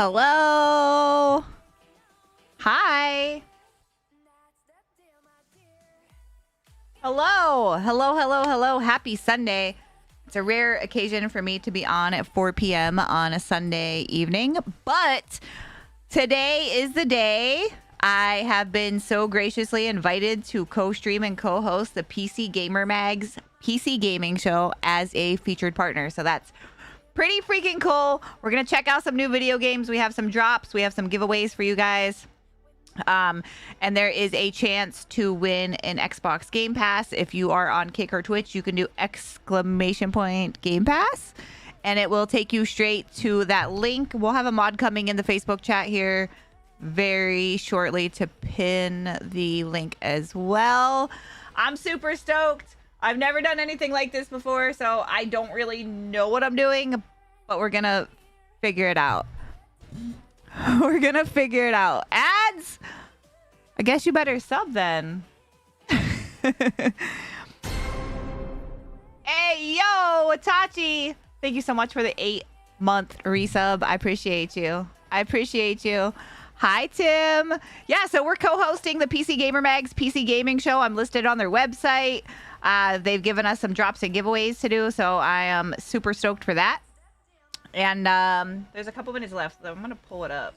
Hello. Hi. Hello. Hello, hello, hello. Happy Sunday. It's a rare occasion for me to be on at 4 p.m. on a Sunday evening, but today is the day. I have been so graciously invited to co-stream and co-host the PC Gamer Mag's PC Gaming Show as a featured partner. So that's pretty freaking cool. We're going to check out some new video games. We have some drops. We have some giveaways for you guys. And there is a chance to win an Xbox Game Pass. If you are on Kick or Twitch, you can do ! Game Pass, and it will take you straight to that link. We'll have a mod coming in the Facebook chat here very shortly to pin the link as well. I'm super stoked. I've never done anything like this before, so I don't really know what I'm doing, but we're gonna figure it out. We're gonna figure it out. Ads? I guess you better sub then. Hey, yo, Watachi. Thank you so much for the 8-month resub. I appreciate you. I appreciate you. Hi, Tim. Yeah, so we're co-hosting the PC Gamer Mag's PC Gaming Show. I'm listed on their website. They've given us some drops and giveaways to do, so I am super stoked for that. And there's a couple minutes left, so I'm going to pull it up.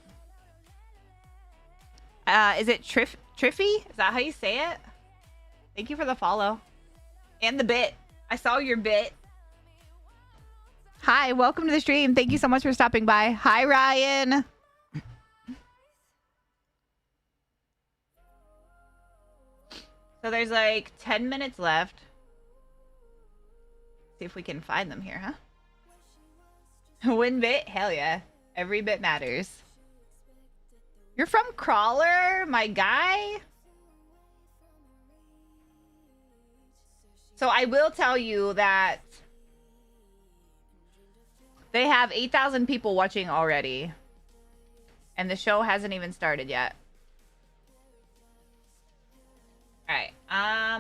Is it Triffy? Is that how you say it? Thank you for the follow. And the bit. I saw your bit. Hi, welcome to the stream. Thank you so much for stopping by. Hi, Ryan. So there's like 10 minutes left. See if we can find them here, huh? Win bit? Hell yeah. Every bit matters. You're from Crawler, my guy? So I will tell you that they have 8,000 people watching already. And the show hasn't even started yet. Alright,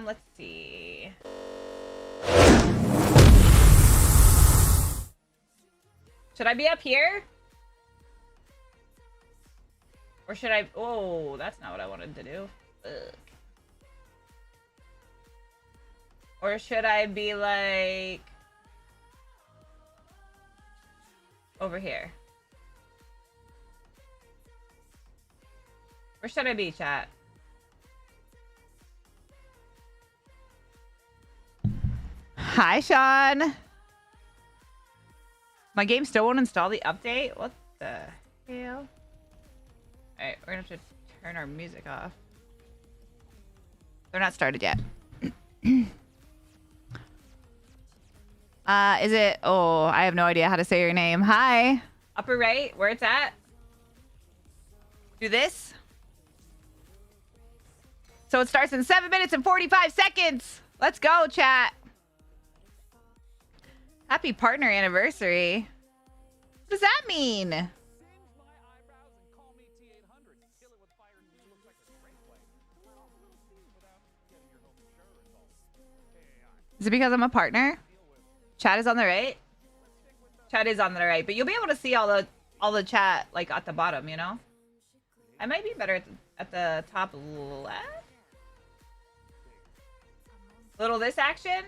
let's see. Should I be up here? Or should I... Oh, that's not what I wanted to do. Ugh. Or should I be like... over here? Where should I be, chat? Hi, Sean. My game still won't install the update? What the hell? Alright, we're gonna have to turn our music off. They're not started yet. Is it... Oh, I have no idea how to say your name. Hi. Upper right, where it's at. Do this. So it starts in 7 minutes and 45 seconds. Let's go, chat. Happy partner anniversary. What does that mean? Is it because I'm a partner? Chat is on the right? Chat is on the right, but you'll be able to see all the chat like at the bottom, you know? I might be better at the top left. Little this action.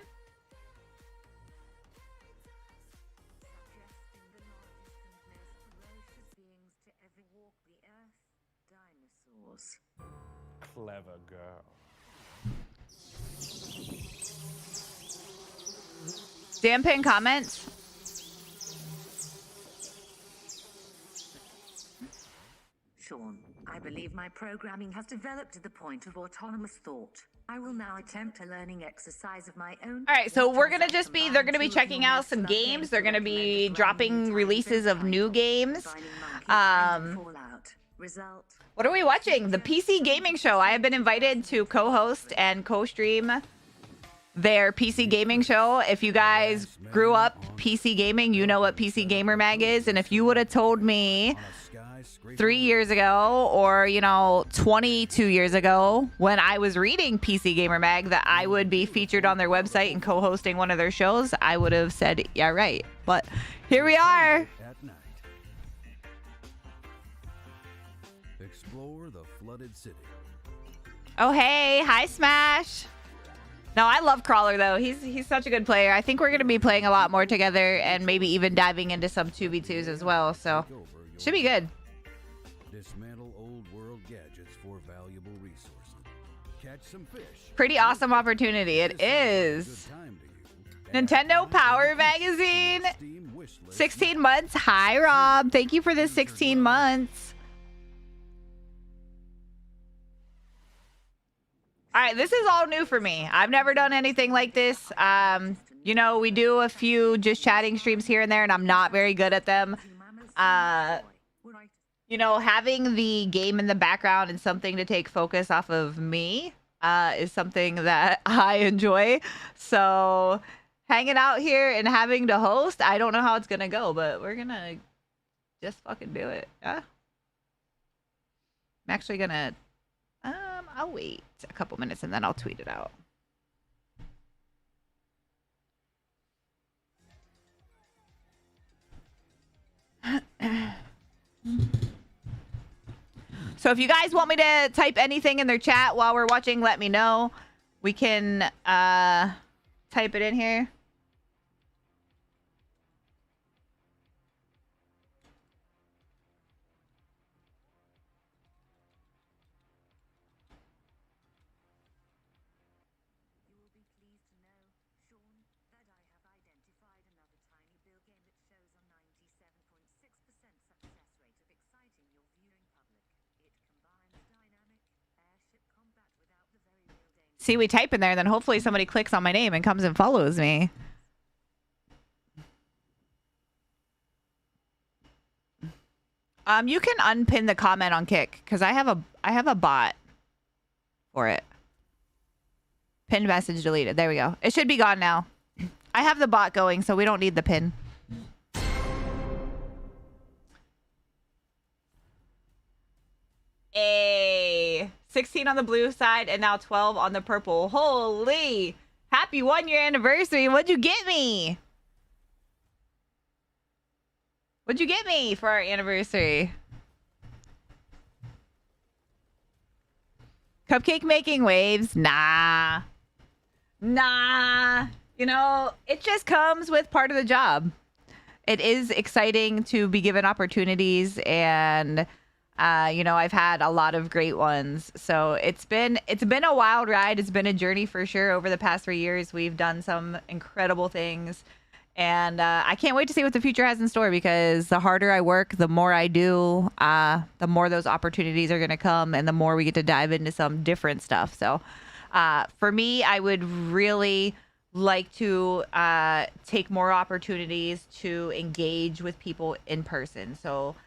Clever girl. Damn pin comments. Sean, I believe my programming has developed to the point of autonomous thought. I will now attempt a learning exercise of my own. All right, so we're gonna just be, they're gonna be checking out some games. They're gonna be dropping releases of new games. What are we watching? The PC Gaming Show. I have been invited to co-host and co-stream their PC Gaming Show. If you guys grew up PC gaming, you know what PC Gamer Mag is. And if you would have told me 3 years ago, or, you know, 22 years ago, when I was reading PC Gamer Mag, that I would be featured on their website and co-hosting one of their shows, I would have said, yeah, right. But here we are. explore the flooded city. Oh, hey. Hi, Smash. No, I love Crawler, though. He's such a good player. I think we're going to be playing a lot more together and maybe even diving into some 2v2s as well. So, should be good. Dismantle old world gadgets for valuable resources. Catch some fish. Pretty awesome opportunity. It is. Nintendo Power Magazine. 16 months. Hi, Rob. Thank you for the 16 months. All right, this is all new for me. I've never done anything like this. You know, we do a few just chatting streams here and there, and I'm not very good at them. You know, having the game in the background and something to take focus off of me is something that I enjoy. So hanging out here and having to host, I don't know how it's going to go, but we're going to just fucking do it. Yeah. I'm actually going to... I'll wait a couple minutes and then I'll tweet it out. So if you guys want me to type anything in their chat while we're watching, let me know. We can type it in here. See, we type in there, and then hopefully somebody clicks on my name and comes and follows me. You can unpin the comment on Kick because I have a bot for it. Pinned message deleted. There we go. It should be gone now. I have the bot going, so we don't need the pin. Hey. 16 on the blue side and now 12 on the purple. Holy! Happy 1-year anniversary. What'd you get me? What'd you get me for our anniversary? Cupcake making waves? Nah. Nah. You know, it just comes with part of the job. It is exciting to be given opportunities and... you know, I've had a lot of great ones. So it's been a wild ride. It's been a journey for sure. Over the past 3 years, we've done some incredible things. And I can't wait to see what the future has in store because the harder I work, the more I do, the more those opportunities are going to come and the more we get to dive into some different stuff. So for me, I would really like to take more opportunities to engage with people in person. So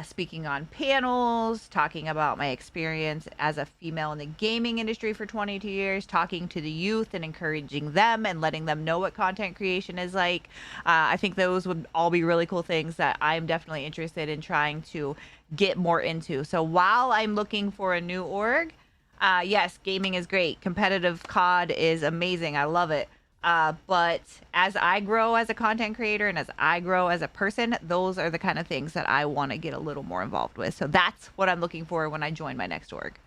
speaking on panels, talking about my experience as a female in the gaming industry for 22 years, talking to the youth and encouraging them and letting them know what content creation is like. I think those would all be really cool things that I'm definitely interested in trying to get more into. So while I'm looking for a new org, yes, gaming is great. Competitive COD is amazing. I love it. But as I grow as a content creator and as I grow as a person, those are the kind of things that I want to get a little more involved with. So that's what I'm looking for when I join my next org.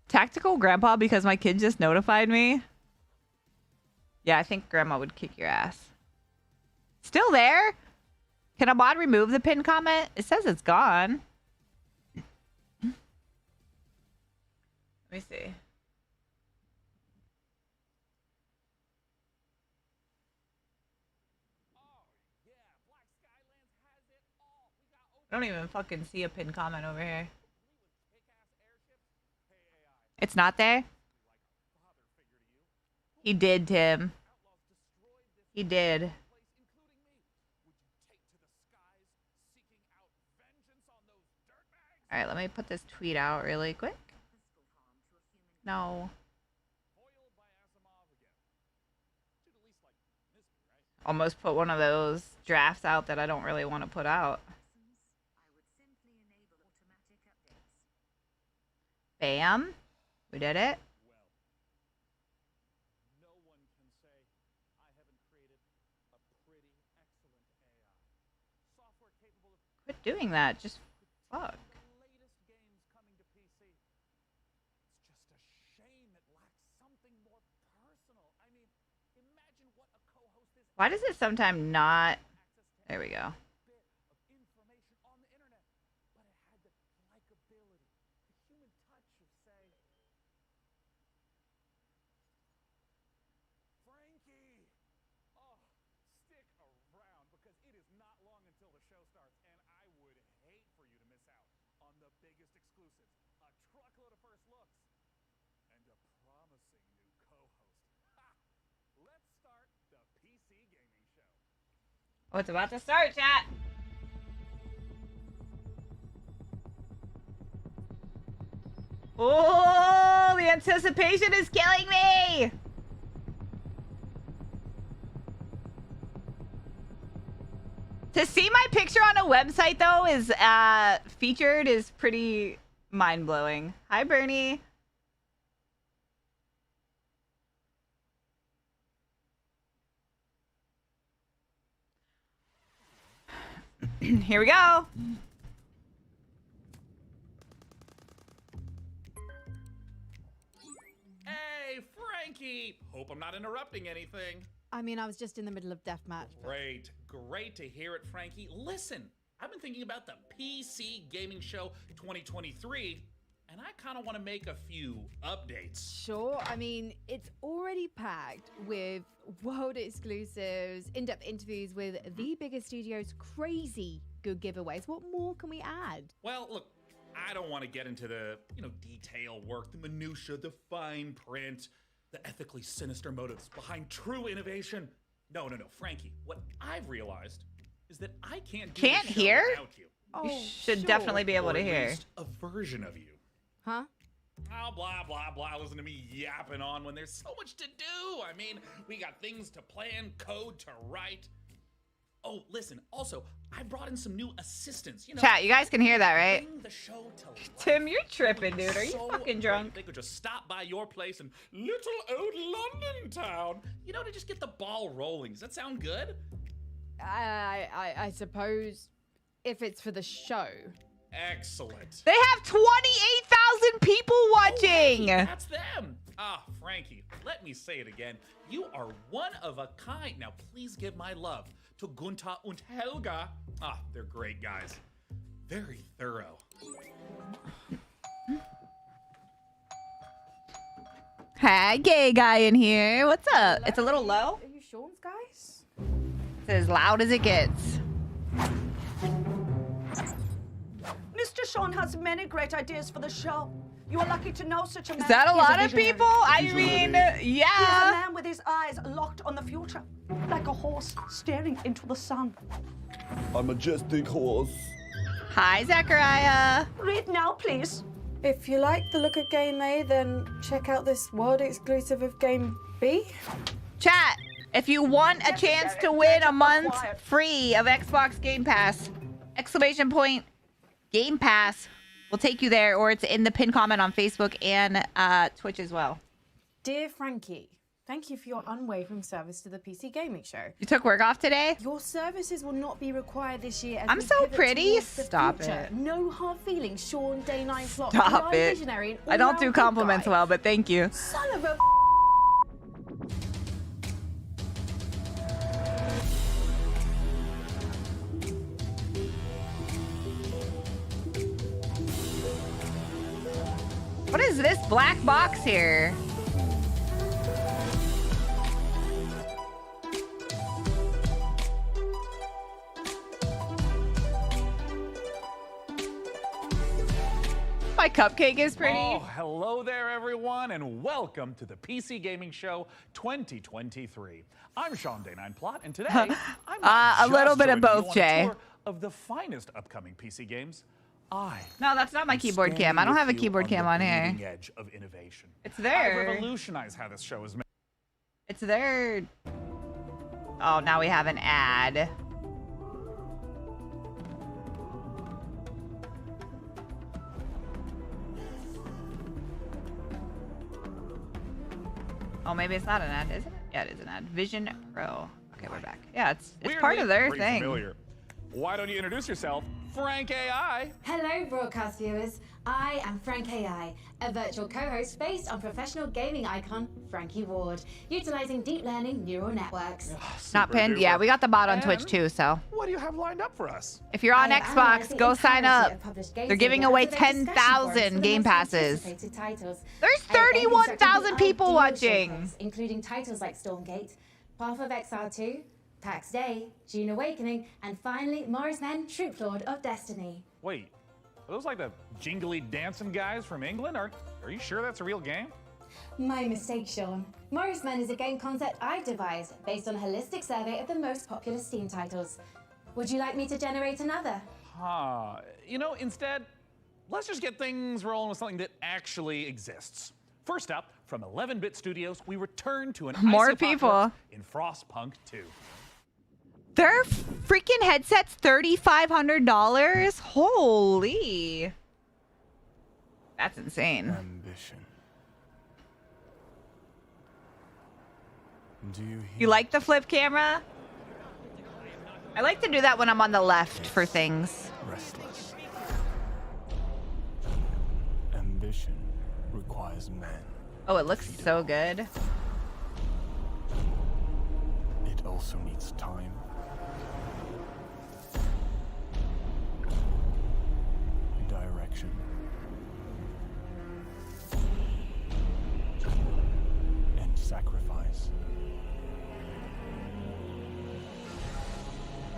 Tactical grandpa because my kid just notified me. Yeah, I think grandma would kick your ass. Still there? Can a mod remove the pinned comment? It says it's gone. Let me see. I don't even fucking see a pinned comment over here. It's not there? He did, Tim. He did. All right, let me put this tweet out really quick. No. Almost put one of those drafts out that I don't really want to put out. Bam. We did it. Quit doing that. Just fuck. Why does it sometimes not? There we go. Oh, it's about to start, chat. Oh, the anticipation is killing me. To see my picture on a website, though, is featured is pretty mind-blowing. Hi, Bernie. Here we go. Hey, Frankie! Hope I'm not interrupting anything. I mean, I was just in the middle of deathmatch. Great to hear it, Frankie. Listen, I've been thinking about the PC Gaming Show 2023, and I kind of want to make a few updates. Sure, I mean, it's already packed with world exclusives, in-depth interviews with the biggest studios, crazy good giveaways. What more can we add? Well, look, I don't want to get into the, detail work, the minutia, the fine print, the ethically sinister motives behind true innovation. No, Frankie, what I've realized is that I can't do Can't the show hear? without you. Oh, You should sure. definitely be able Or to at hear. least a version of you. Huh? Oh, blah, blah, blah. Listen to me yapping on when there's so much to do. I mean, we got things to plan, code to write. Oh, listen, also, I brought in some new assistants. Chat, you guys can hear that, right? Bring the show to life. Tim, you're tripping, dude. Are you So fucking great. drunk? They could just stop by your place in little old London town, to just get the ball rolling. Does that sound good? I suppose if it's for the show. Excellent. They have 28,000 people watching. That's them. Ah, Frankie, let me say it again. You are one of a kind. Now, please give my love to Gunther and Helga. Ah, they're great guys. Very thorough. Hi, gay guy in here. What's up? It's a little low. Are you Sean's guys? It's as loud as it gets. Mr. Sean has many great ideas for the show. You are lucky to know such a man. Is that a He lot of visionary. people? I mean, He is a yeah. man with his eyes locked on the future, like a horse staring into the sun. A majestic horse. Hi, Zachariah. Read now, please. If you like the look of Game A, then check out this world exclusive of Game B. Chat, if you want a chance to win a month free of Xbox Game Pass, exclamation point, Game Pass will take you there, or it's in the pinned comment on Facebook and Twitch as well. Dear Frankie, thank you for your unwavering service to the PC Gaming Show. You took work off today? Your services will not be required this year. As I'm we so pivot pretty? towards the Stop future. it. No hard feelings, Sean, Day 9 Plot. Stop I'm it. visionary and I don't do all-round good compliments guy. well, but thank you. Son of a... What is this black box here? My cupcake is pretty. Oh, hello there, everyone, and welcome to the PC Gaming Show 2023. I'm Sean Day9 Plot, and today I'm not a little just bit of joining you both, on a Jay. tour of the finest upcoming PC games. No, that's not my keyboard cam. I don't have a keyboard cam on here. Leading edge of innovation. It's I there. revolutionize how this show is made. It's there. Oh, now we have an ad. Oh, maybe it's not an ad, is it? Yeah, it is an ad. Vision Pro. Okay, we're back. Yeah, it's part of their pretty thing. Familiar. Why don't you introduce yourself Frank AI. Hello, broadcast viewers. I am Frank AI, a virtual co-host based on professional gaming icon Frankie Ward, utilizing deep learning neural networks. Not pinned? Yeah, we got the bot on Twitch too, so. What do you have lined up for us? If you're on Xbox, go sign up. They're giving away 10,000 Game Passes. There's 31,000 people watching. Including titles like Stormgate, Path of XR2, PAX Day, June Awakening, and finally, Morris Men, Troop Lord of Destiny. Wait, are those like the jingly dancing guys from England? Are you sure that's a real game? My mistake, Sean. Morris Men is a game concept I've devised based on a holistic survey of the most popular Steam titles. Would you like me to generate another? You know, instead, let's just get things rolling with something that actually exists. First up, from 11-Bit Studios, we return to an More icy people apocalypse in Frostpunk 2. Their freaking headset's $3,500. Holy. That's insane. Ambition. Do you You like the flip camera? I like to do that when I'm on the left for things. Restless. Ambition requires men. Oh, it looks so good. It also needs time. Direction. And sacrifice.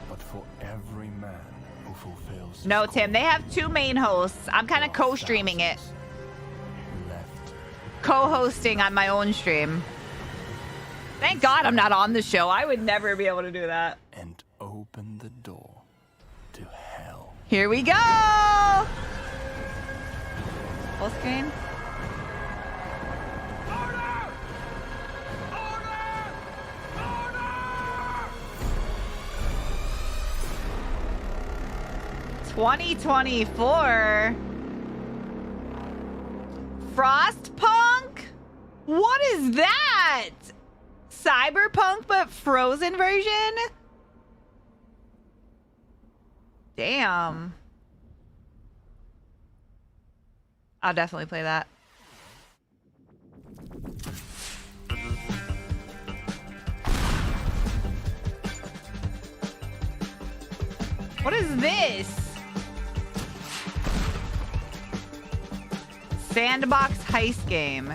But for every man who fulfills No, Tim, they have two main hosts. I'm kind of co-streaming it. Co-hosting on my own stream. Thank God I'm not on the show. I would never be able to do that. And open the door to hell. Here we go! Full screen? Order! Order! Order! 2024. Frostpunk? What is that? Cyberpunk but frozen version? Damn. I'll definitely play that. What is this? Sandbox heist game.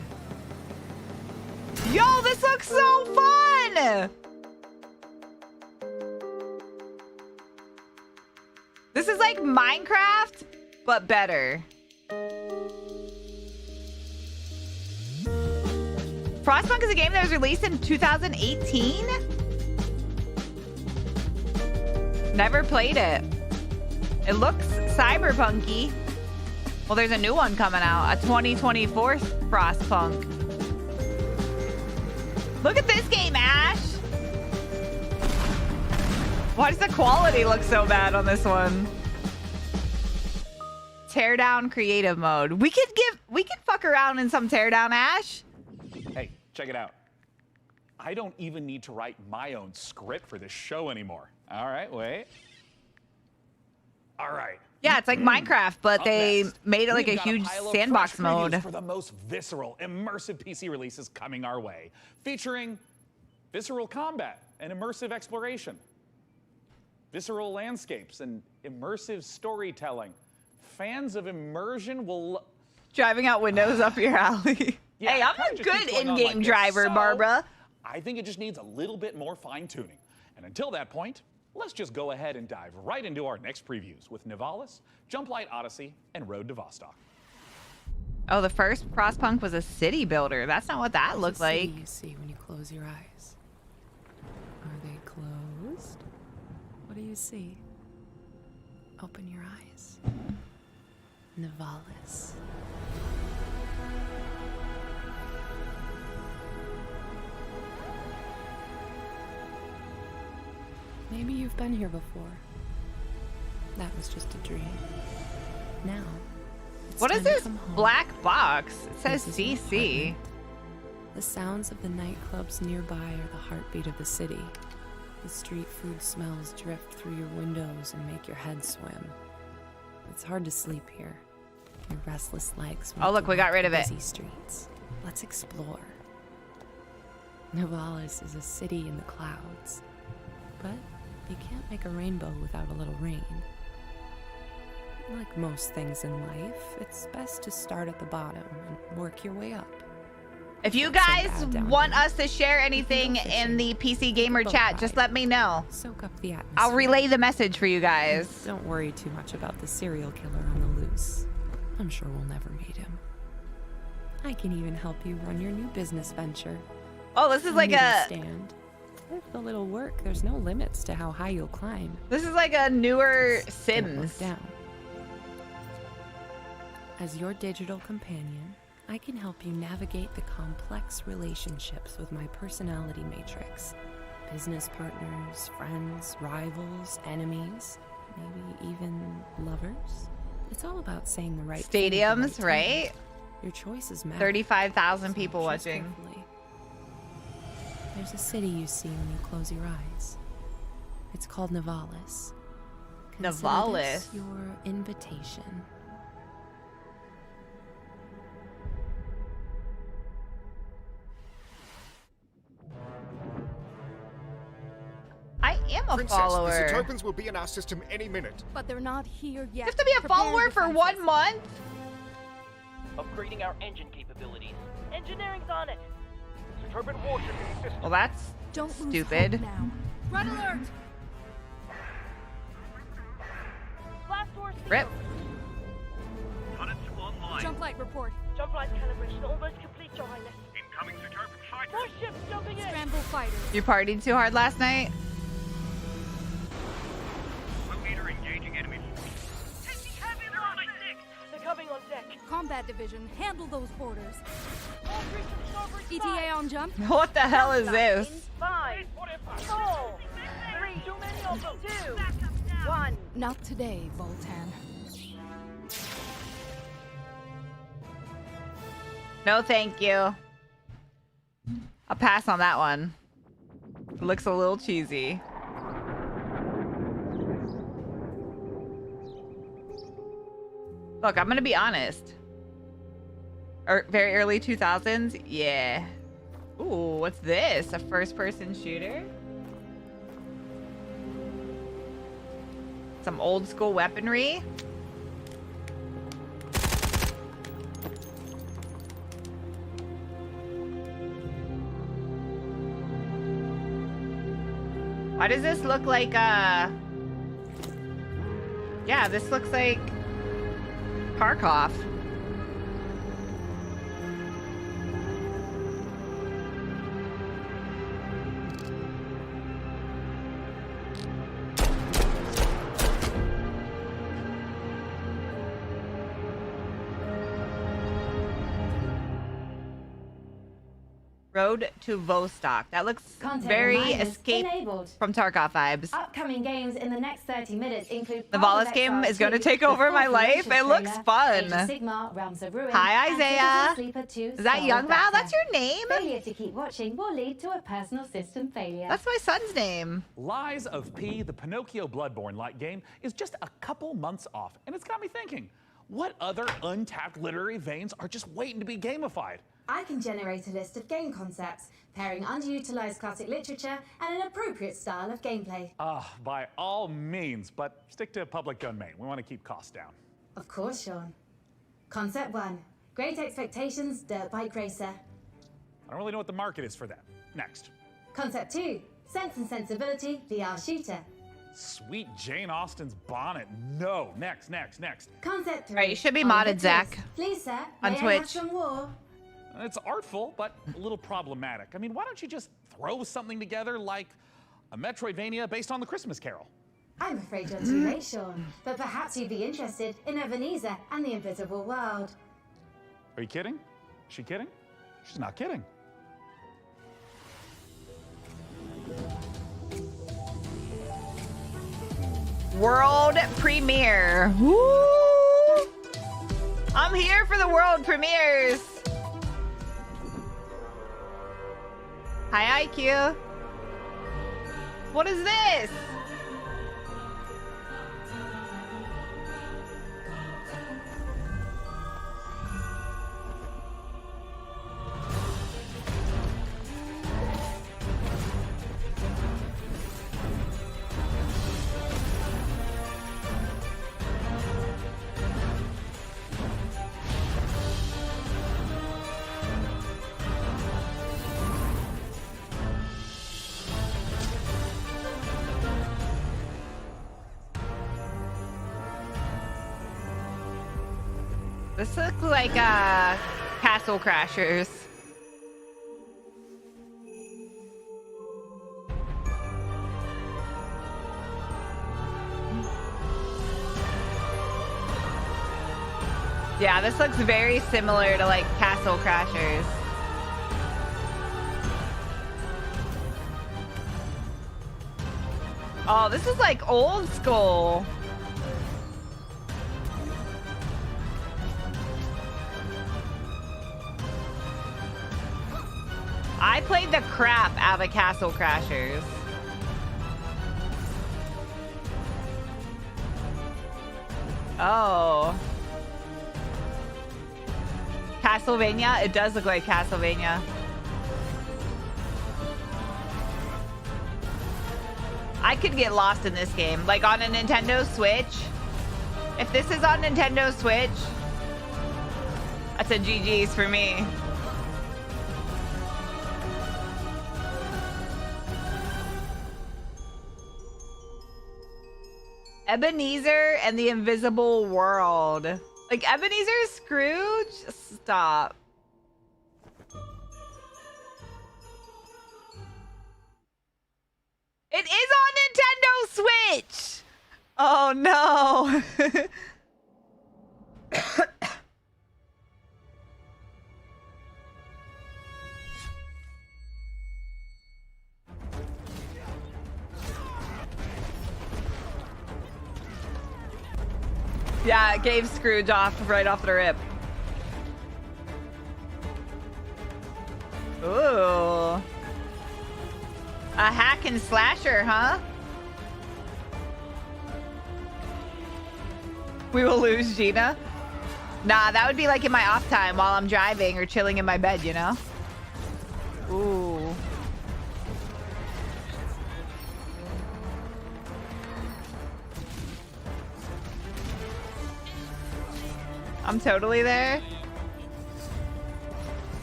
Yo, this looks so fun! This is like Minecraft, but better. Frostpunk is a game that was released in 2018? Never played it. It looks cyberpunky. Well, there's a new one coming out, a 2024 Frostpunk. Look at this game, Ash. Why does the quality look so bad on this one? Teardown creative mode. We could fuck around in some teardown, Ash. Hey, check it out. I don't even need to write my own script for this show anymore. All right, wait. All right. Yeah, it's like Minecraft, but they next, made it like a we've got huge pile of sandbox fresh previews mode. for the most visceral, immersive PC releases coming our way, featuring visceral combat and immersive exploration, visceral landscapes and immersive storytelling. Fans of immersion will... Driving out windows up your alley. Yeah, hey, I'm kinda a just good keeps going on in-game like this. driver, So, Barbara. I think it just needs a little bit more fine-tuning. And until that point, let's just go ahead and dive right into our next previews with Nivalis, Jumplight Odyssey, and Road to Vostok. Oh, the first Frostpunk was a city builder. That's not what that looked like. You see when you close your eyes. Are they closed? What do you see? Open your eyes. Nivalis. Maybe you've been here before. That was just a dream. Now, it's What is time to this come home. black box? It says This is my CC. apartment. The sounds of the nightclubs nearby are the heartbeat of the city. The street food smells drift through your windows and make your head swim. It's hard to sleep here. Your restless legs. Oh, look, we got rid of it. Busy streets. Let's explore. Navalis is a city in the clouds, but you can't make a rainbow without a little rain. Like most things in life, it's best to start at the bottom and work your way up. If you guys want us to share anything in the PC Gamer chat, just let me know. Soak up the atmosphere. I'll relay the message for you guys. Don't worry too much about the serial killer on the loose. I'm sure we'll never meet him. I can even help you run your new business venture. Oh, this is like a... Stand. With a little work, there's no limits to how high you'll climb. This is like a newer Sims. Down. As your digital companion, I can help you navigate the complex relationships with my personality matrix. Business partners, friends, rivals, enemies, maybe even lovers. It's all about saying the right stadiums, thing right? Your choices matter. 35,000 people watching. Carefully. There's a city you see when you close your eyes. It's called Navalis. Navalis? Your invitation. I am a follower. The tokens will be in our system any minute. But they're not here yet. You have to be a follower for 1 month? Upgrading our engine capabilities. Engineering's on it. Turbine warship in the system. Well, that's stupid. Red alert! Blast doors. Rip. Jump light report. Jump light calibration almost complete, Your Highness. Incoming to turbine fighter. More ships jumping in. Scramble fighters. You partied too hard last night? Blue meter engaging enemy force. Taking heavy loss. They're coming on deck. Combat division, handle those boarders. ETA on jump. What the hell is this? 5, 4, 3, too many of them. 2, 1. Not today, Voltan. No, thank you. I'll pass on that one. It looks a little cheesy. Look, I'm gonna be honest. Very early 2000s? Yeah. Ooh, what's this? A first-person shooter? Some old-school weaponry? Why does this look like, yeah, this looks like Kharkov. Road to Vostok. That looks very Escape from Tarkov vibes. Upcoming games in the next 30 minutes include The Valis game is going to take over my life. It looks fun. Hi, Isaiah. Is that Young Val? That's your name? Failure to keep watching will lead to a personal system failure. That's my son's name. Lies of P, the Pinocchio Bloodborne-like game, is just a couple months off, and it's got me thinking, what other untapped literary veins are just waiting to be gamified? I can generate a list of game concepts, pairing underutilized classic literature and an appropriate style of gameplay. By all means, but stick to public domain. We want to keep costs down. Of course, Sean. Concept 1. Great Expectations Dirt Bike Racer. I don't really know what the market is for that. Next. Concept 2. Sense and Sensibility VR Shooter. Sweet Jane Austen's bonnet. No. Next. Concept 3. All right, you should be modded, Zach. Please, sir. On may Twitch. I have some more? It's artful, but a little problematic. I mean, why don't you just throw something together like a Metroidvania based on the Christmas Carol? I'm afraid you're too late, Sean. But perhaps you'd be interested in Ebenezer and the Invisible World. Are you kidding? Is she kidding? She's not kidding. World premiere. Woo! I'm here for the world premieres. Hi, IQ. What is this? This looks like Castle Crashers. Yeah, this looks very similar to like Castle Crashers. Oh, this is like old school. I played the crap out of Castle Crashers. Oh. Castlevania? It does look like Castlevania. I could get lost in this game. Like on a Nintendo Switch. If this is on Nintendo Switch, that's a GG's for me. Ebenezer and the Invisible World. Like Ebenezer Scrooge? Stop. It is on Nintendo Switch! Oh no. Yeah, it gave Scrooge off right off the rip. Ooh. A hack and slasher, huh? We will lose Gina. Nah, that would be like in my off time while I'm driving or chilling in my bed, you know? Ooh. I'm totally there.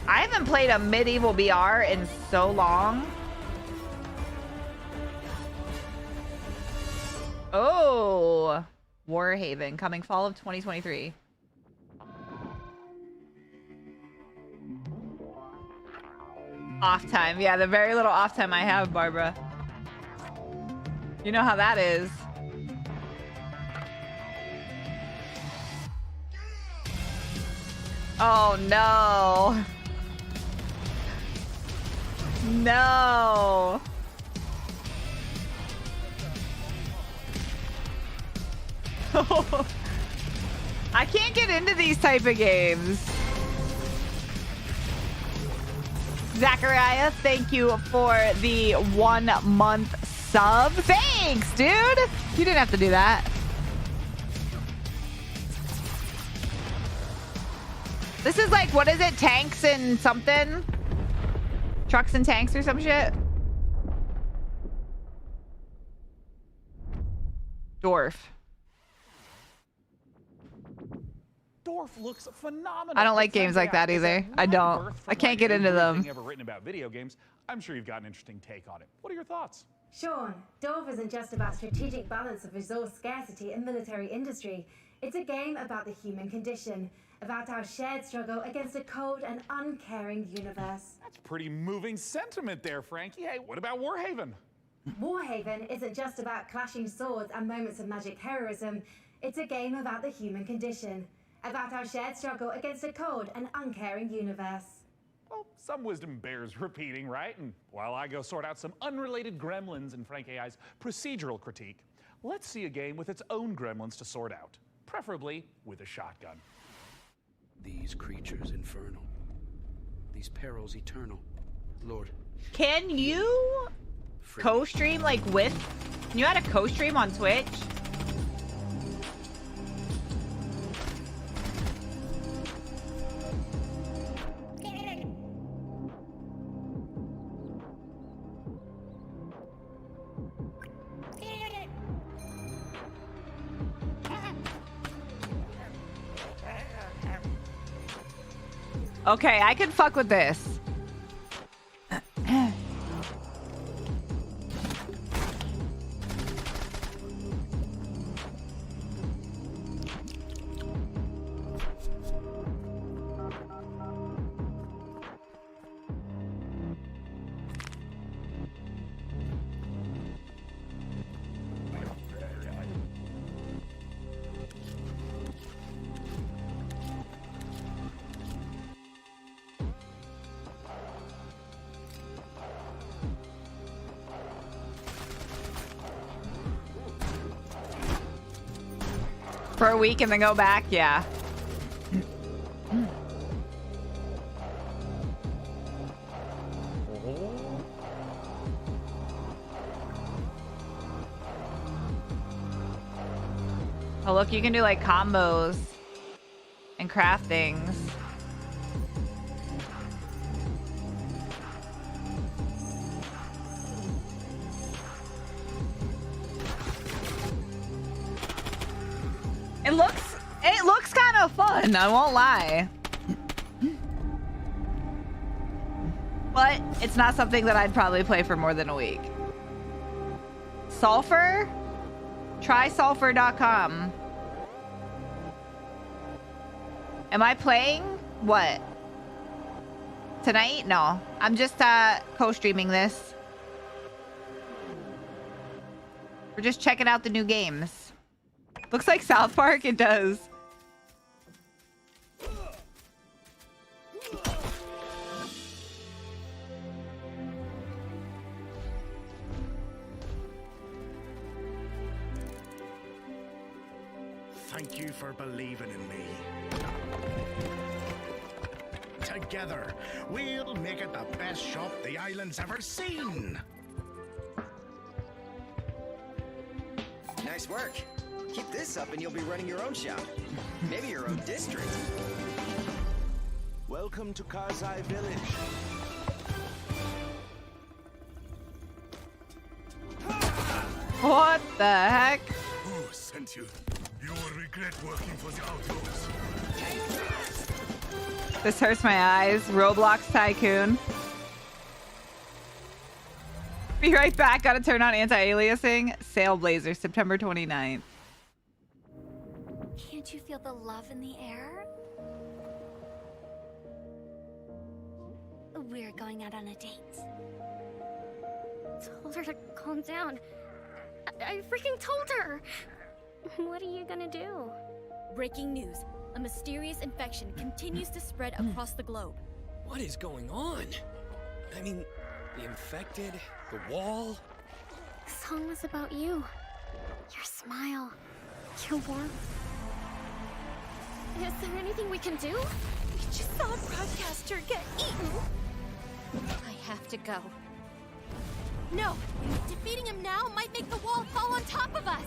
I haven't played a medieval BR in so long. Oh, Warhaven coming fall of 2023. Off time. Yeah, the very little off time I have, Barbara. You know how that is. Oh, no. No. I can't get into these type of games. Zachariah, thank you for the 1 month sub. Thanks, dude. You didn't have to do that. This is like, what is it? Tanks and something? Trucks and tanks or some shit? Dwarf. Dwarf looks phenomenal. I don't like games like that either. I don't. I can't get into them. Ever written about video games? I'm sure you've got an interesting take on it. What are your thoughts? Sean, Dwarf isn't just about strategic balance of resource scarcity and military industry. It's a game about the human condition, about our shared struggle against a cold and uncaring universe. That's pretty moving sentiment there, Frankie. Hey, what about Warhaven? Warhaven isn't just about clashing swords and moments of magic heroism. It's a game about the human condition, about our shared struggle against a cold and uncaring universe. Well, some wisdom bears repeating, right? And while I go sort out some unrelated gremlins in Frank AI's procedural critique, let's see a game with its own gremlins to sort out, preferably with a shotgun. These creatures infernal, these perils eternal. Lord, Can you co-stream like with? Can you add a co-stream on Twitch? Okay, I can fuck with this. For a week and then go back? Yeah. Oh, look, you can do like combos and craft things. It looks kind of fun, I won't lie. But it's not something that I'd probably play for more than a week. Sulfur? Try sulfur.com. Am I playing? What? Tonight? No. I'm just co-streaming this. We're just checking out the new games. Looks like South Park. It does. Thank you for believing in me. Together, we'll make it the best shop the island's ever seen. Nice work. Keep this up and you'll be running your own shop. Maybe your own district. Welcome to Karzai Village. What the heck? Who sent you? You will regret working for the Outlaws. This hurts my eyes. Roblox Tycoon. Be right back. Gotta turn on anti-aliasing. Sailblazer, September 29th. Can't you feel the love in the air? We're going out on a date. Told her to calm down. I freaking told her! What are you gonna do? Breaking news. A mysterious infection continues to spread across the globe. What is going on? I mean, the infected, the wall. The song was about you. Your smile. Your warmth. Is there anything we can do? We just saw a broadcaster get eaten. I have to go. No! Defeating him now might make the wall fall on top of us!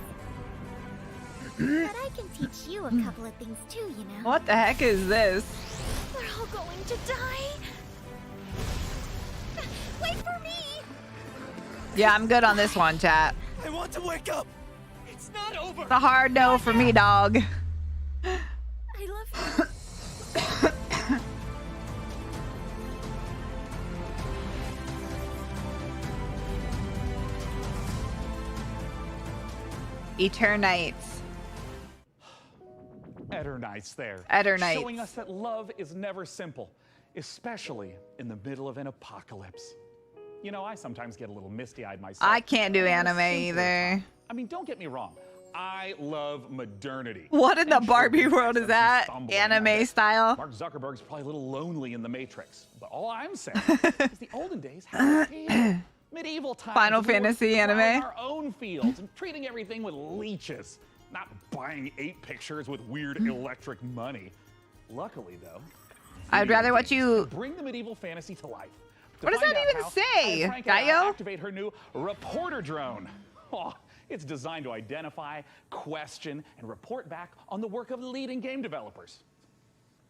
But I can teach you a couple of things too, you know. What the heck is this? We're all going to die! Wait for me! Yeah, I'm good on this one, chat. I want to wake up! It's not over! It's a hard no for me, dog. I love you. Eternites. Eternites there. Eternites. Showing us that love is never simple, especially in the middle of an apocalypse. You know, I sometimes get a little misty-eyed myself. I can't do anime either. I mean, don't get me wrong. I love modernity. What in the Barbie world is that? Anime style? Mark Zuckerberg's probably a little lonely in the Matrix. But all I'm saying is the olden days had a medieval times. Final Fantasy anime. Our own fields and treating everything with leeches, not buying 8 pictures with weird electric money. Luckily, though, I'd rather watch you bring the medieval fantasy to life. What does that even say? Gaio? Activate her new reporter drone. Oh, it's designed to identify, question, and report back on the work of leading game developers.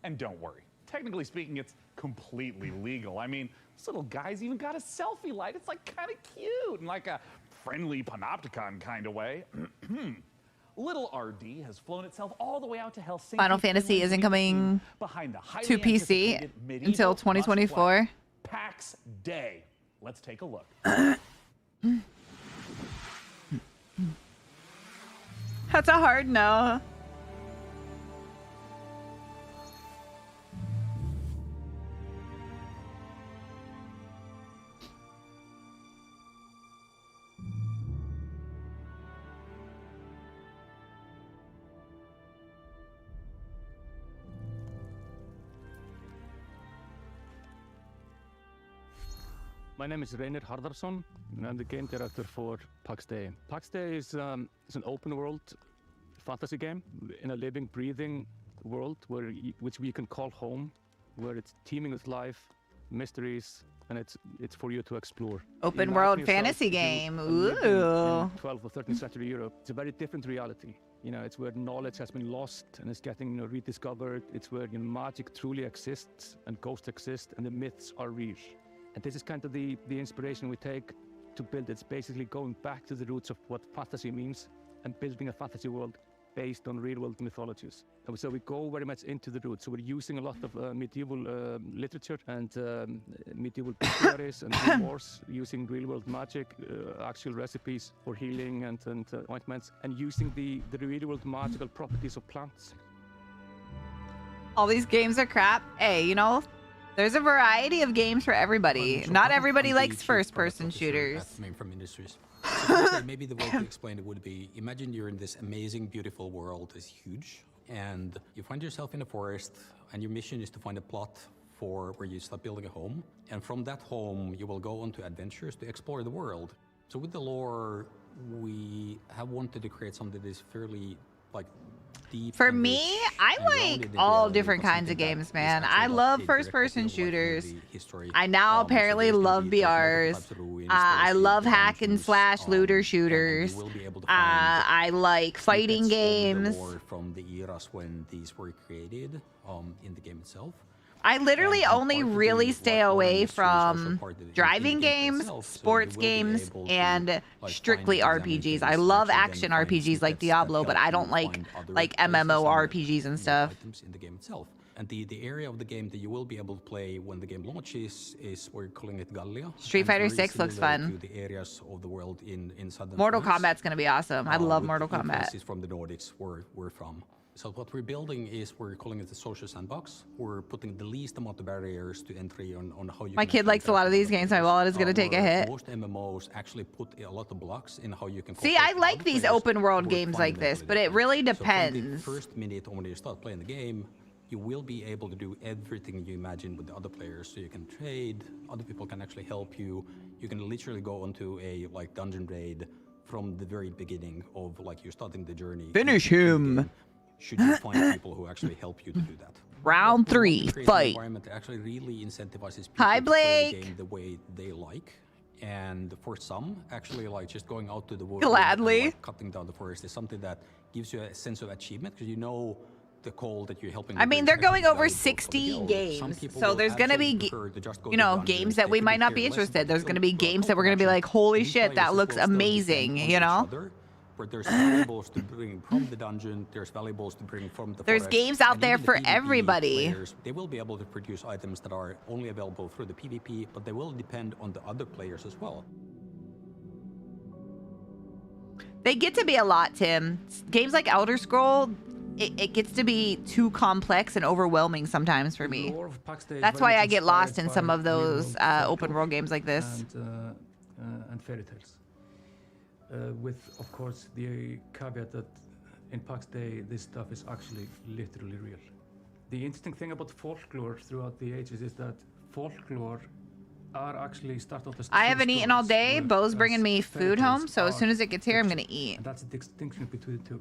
And don't worry, technically speaking, it's completely legal. I mean, this little guy's even got a selfie light. It's like kind of cute in like a friendly panopticon kind of way. Little RD has flown itself all the way out to Helsinki. Final Fantasy isn't coming to PC until 2024. PAX Day. Let's take a look. That's a hard no. My name is Reynir Harðarsson, and I'm the game director for PAX Day. PAX Day is an open world fantasy game in a living, breathing world which we can call home, where it's teeming with life, mysteries, and it's for you to explore. Open world fantasy game. Ooh. In 12th or 13th century Europe, it's a very different reality. You know, it's where knowledge has been lost and is getting rediscovered. It's where magic truly exists and ghosts exist and the myths are real. And this is kind of the inspiration we take to build. It's basically going back to the roots of what fantasy means and building a fantasy world based on real-world mythologies. And so we go very much into the roots. So we're using a lot of medieval literature and medieval bestiaries and wars, using real-world magic, actual recipes for healing and ointments, and using the real-world magical properties of plants. All these games are crap. Hey, you know, there's a variety of games for everybody. Not everybody likes first-person shooters. From industries. Maybe the way to explain it would be, imagine you're in this amazing, beautiful world. It's huge, and you find yourself in a forest, and your mission is to find a plot for where you start building a home. And from that home, you will go on to adventures to explore the world. So with the lore, we have wanted to create something that is fairly, like, deep. For me, I like all different kinds of games, man. I love first-person shooters. I now apparently love BRs. I love hack and slash looter shooters. I like fighting games. From the eras when these were created, in the game itself. I literally only really stay away from driving games, sports games, and strictly RPGs. I love action RPGs like Diablo, but I don't like MMO RPGs and stuff. In the game itself. And the area of the game that you will be able to play when the game launches is, we're calling it Gallia. Street Fighter 6 looks fun. To the areas of the world in southern Mortal France. Kombat's gonna be awesome. I love Mortal Kombat. From the Nordics, where we're from. So what we're building is, we're calling it the social sandbox. We're putting the least amount of barriers to entry on how you. My kid likes a lot of these games. My wallet is gonna take a hit. Most MMOs actually put a lot of blocks in how you can. See, I like these open world games like this, but it really depends. So from the first minute when you start playing the game, you will be able to do everything you imagine with the other players. So you can trade. Other people can actually help you. You can literally go onto a dungeon raid from the very beginning of you're starting the journey. Finish him. Should you find people who actually help you to do that? Round 3, fight. Environment actually really incentivizes people Hi, to play the Blake. game the way they like. And for some, actually, just going out to the woods, Gladly. and, cutting down the forest is something that gives you a sense of achievement, because you know the call that you're helping. I mean, they're going over 60 games, so there's gonna be, games that we might not be interested. There's gonna be games that we're gonna be like, holy shit, that looks amazing, you know? Where there's valuables to bring from the dungeon, there's valuables to bring from the There's forest, games out and there even the for PvP everybody. players, they will be able to produce items that are only available through the PvP, but they will depend on the other players as well. They get to be a lot, Tim. Games like Elder Scroll, it gets to be too complex and overwhelming sometimes for me. That's why I get lost in some of those open world games like this. And fairy tales. With, of course, the caveat that in Pax Day, this stuff is actually literally real. The interesting thing about folklore throughout the ages is that folklore are actually start off as I true haven't eaten all stories, day. Bo's bringing me fairy food home, tales so as are soon as it gets here, I'm fiction. gonna eat. And that's the distinction between the two.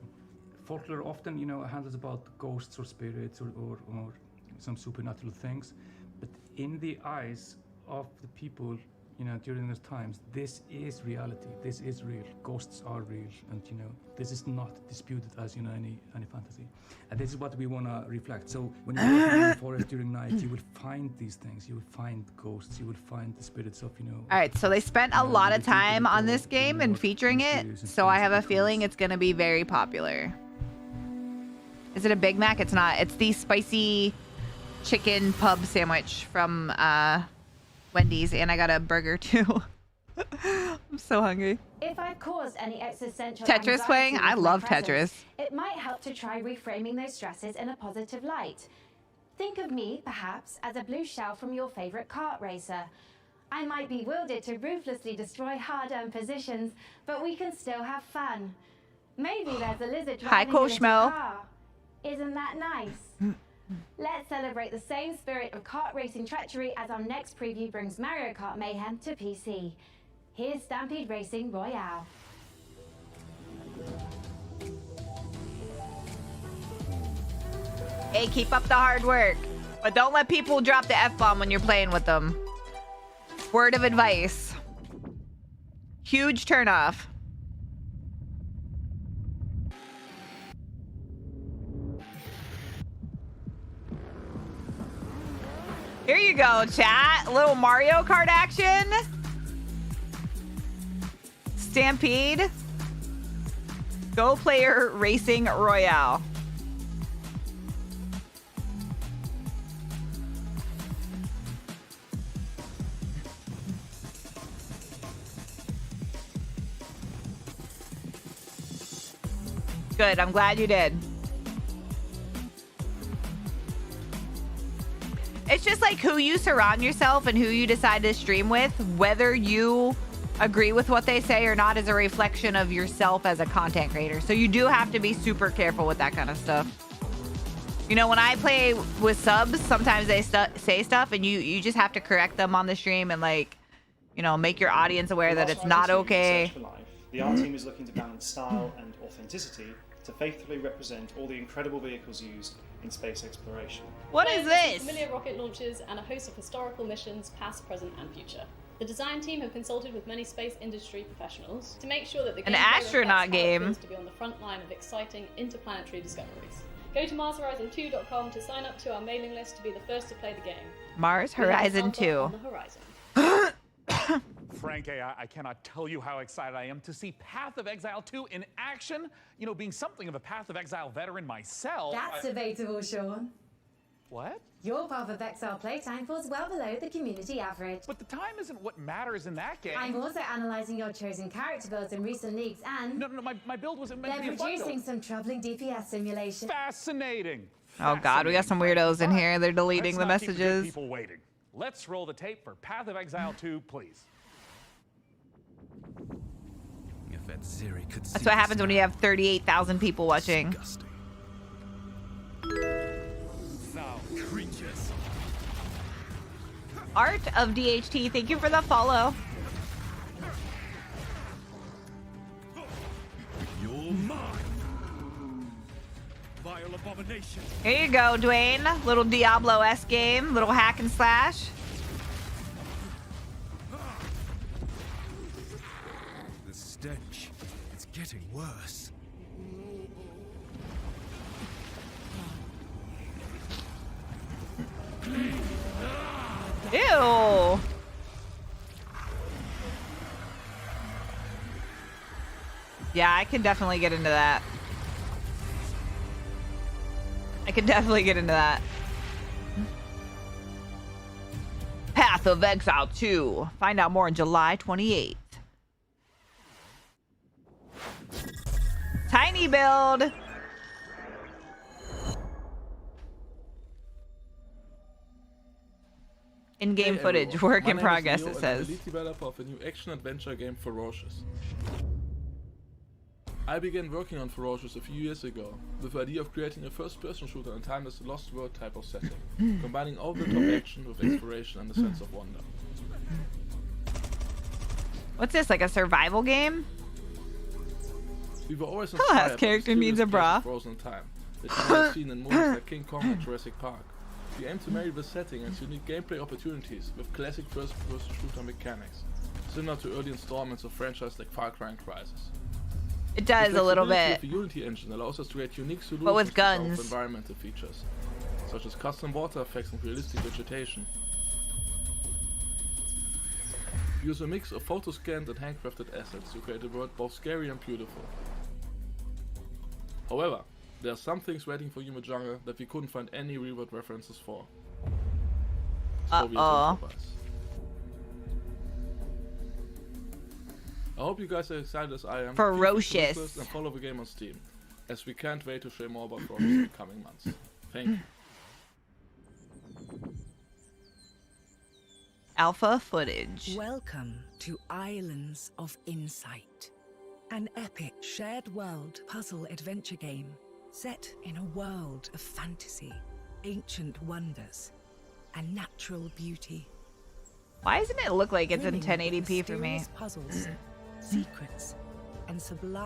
Folklore often, handles about ghosts or spirits or some supernatural things, but in the eyes of the people, during those times, this is reality. This is real. Ghosts are real, and this is not disputed as any fantasy. And this is what we want to reflect. So when you walk in the forest during night, you will find these things. You will find ghosts. You will find the spirits of All right, so they spent a lot of time on this game and featuring it, so I have a feeling it's gonna be very popular. Is it a Big Mac? It's not. It's the spicy chicken pub sandwich from Wendy's, and I got a burger too. I'm so hungry. If I've caused any existential Tetris anxiety playing? with I my love presence, Tetris. It might help to try reframing those stresses in a positive light. Think of me, perhaps, as a blue shell from your favorite kart racer. I might be wielded to ruthlessly destroy hard-earned positions, but we can still have fun. Maybe there's a lizard Hi, driving a little Koshmo. car. Isn't that nice? Let's celebrate the same spirit of kart racing treachery as our next preview brings Mario Kart Mayhem to PC. Here's Stampede Racing Royale. Hey, keep up the hard work. But don't let people drop the F-bomb when you're playing with them. Word of advice. Huge turnoff. Here you go, chat. A little Mario Kart action. Stampede. Go Player Racing Royale. Good, I'm glad you did. It's just like who you surround yourself and who you decide to stream with, whether you agree with what they say or not, is a reflection of yourself as a content creator. So you do have to be super careful with that kind of stuff. You know, when I play with subs, sometimes they say stuff and you just have to correct them on the stream and, like, you know, make your audience aware that it's not okay. The art team is looking to balance style and authenticity to faithfully represent all the incredible vehicles used in space exploration. What is this? Familiar rocket launches and a host of historical missions, past, present, and future. The design team have consulted with many space industry professionals to make sure that the game astronaut game feels to be on the front line of exciting interplanetary discoveries. Go to MarsHorizon2.com to sign up to our mailing list to be the first to play the game. Mars Horizon 2. On the horizon. Frank, I cannot tell you how excited I am to see Path of Exile 2 in action. You know, being something of a Path of Exile veteran myself. That's debatable, Sean. What? Your Path of Exile playtime falls well below the community average. But the time isn't what matters in that game. I'm also analysing your chosen character builds in recent leagues and... No, my build wasn't meant to be a they're fun producing build. some troubling DPS simulation. Fascinating. Oh God, we got some weirdos in here. They're deleting the Let's not keep the good messages. people waiting. Let's roll the tape for Path of Exile 2, please. If that Zeri could That's what happens when you have 38,000 people watching. Foul creatures. Art of DHT, thank you for the follow. You're mine. Vile abomination. Here you go, Dwayne. Little Diablo-esque game, little hack and slash. The stench. It's getting worse. Ew. Yeah, I can definitely get into that. I can definitely get into that. Path of Exile 2. Find out more on July 28th. Tiny build. In-game Hey footage, everyone. work My in name is progress, Leo it and says. I'm the lead developer of a new action-adventure game, Ferocious. I began working on Ferocious a few years ago, with the idea of creating a first-person shooter in timeless Lost World type of setting, combining over-the-top action with exploration and a sense of wonder. What's this, like a survival game? We were always Last inspired by the character needs a mysterious bra. place of frozen time that you might have seen in movies like King Kong and Jurassic Park. We aim to marry the setting and unique gameplay opportunities with classic first-person shooter mechanics, similar to early installments of franchises like Far Cry and Crysis. It does a little bit. The Unity engine allows us to create unique solutions But with to guns. solve environmental features, such as custom water effects and realistic vegetation. We use a mix of photo-scanned and handcrafted assets to create a world both scary and beautiful. However, there are some things waiting for Yume Jungle that we couldn't find any real-world references for. So we had to improvise. I hope you guys are excited as I am. Ferocious. Feel free to list and follow the game on Steam, as we can't wait to share more about Ferocious in the coming months. Thank you. Alpha footage. Welcome to Islands of Insight, an epic shared world puzzle adventure game set in a world of fantasy, ancient wonders, and natural beauty. Why doesn't it look like it's in Brimming with 1080p for me? mysterious puzzles, secrets, and sublime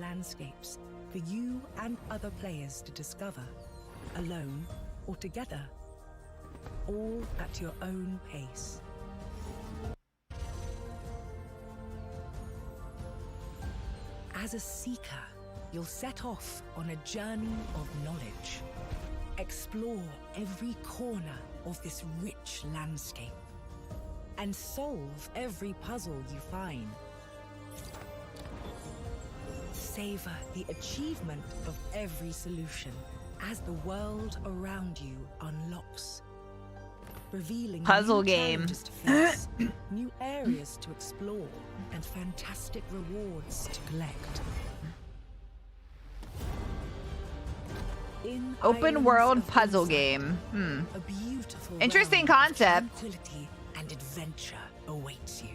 landscapes for you and other players to discover. alone, or together. All at your own pace. As a seeker, you'll set off on a journey of knowledge. Explore every corner of this rich landscape and solve every puzzle you find. Savor the achievement of every solution as the world around you unlocks, revealing Puzzle new game. challenges to face, new areas to explore, and fantastic rewards to collect. In Open Islands world of puzzle Insight, game. a beautiful Interesting realm of concept. tranquility and adventure awaits you.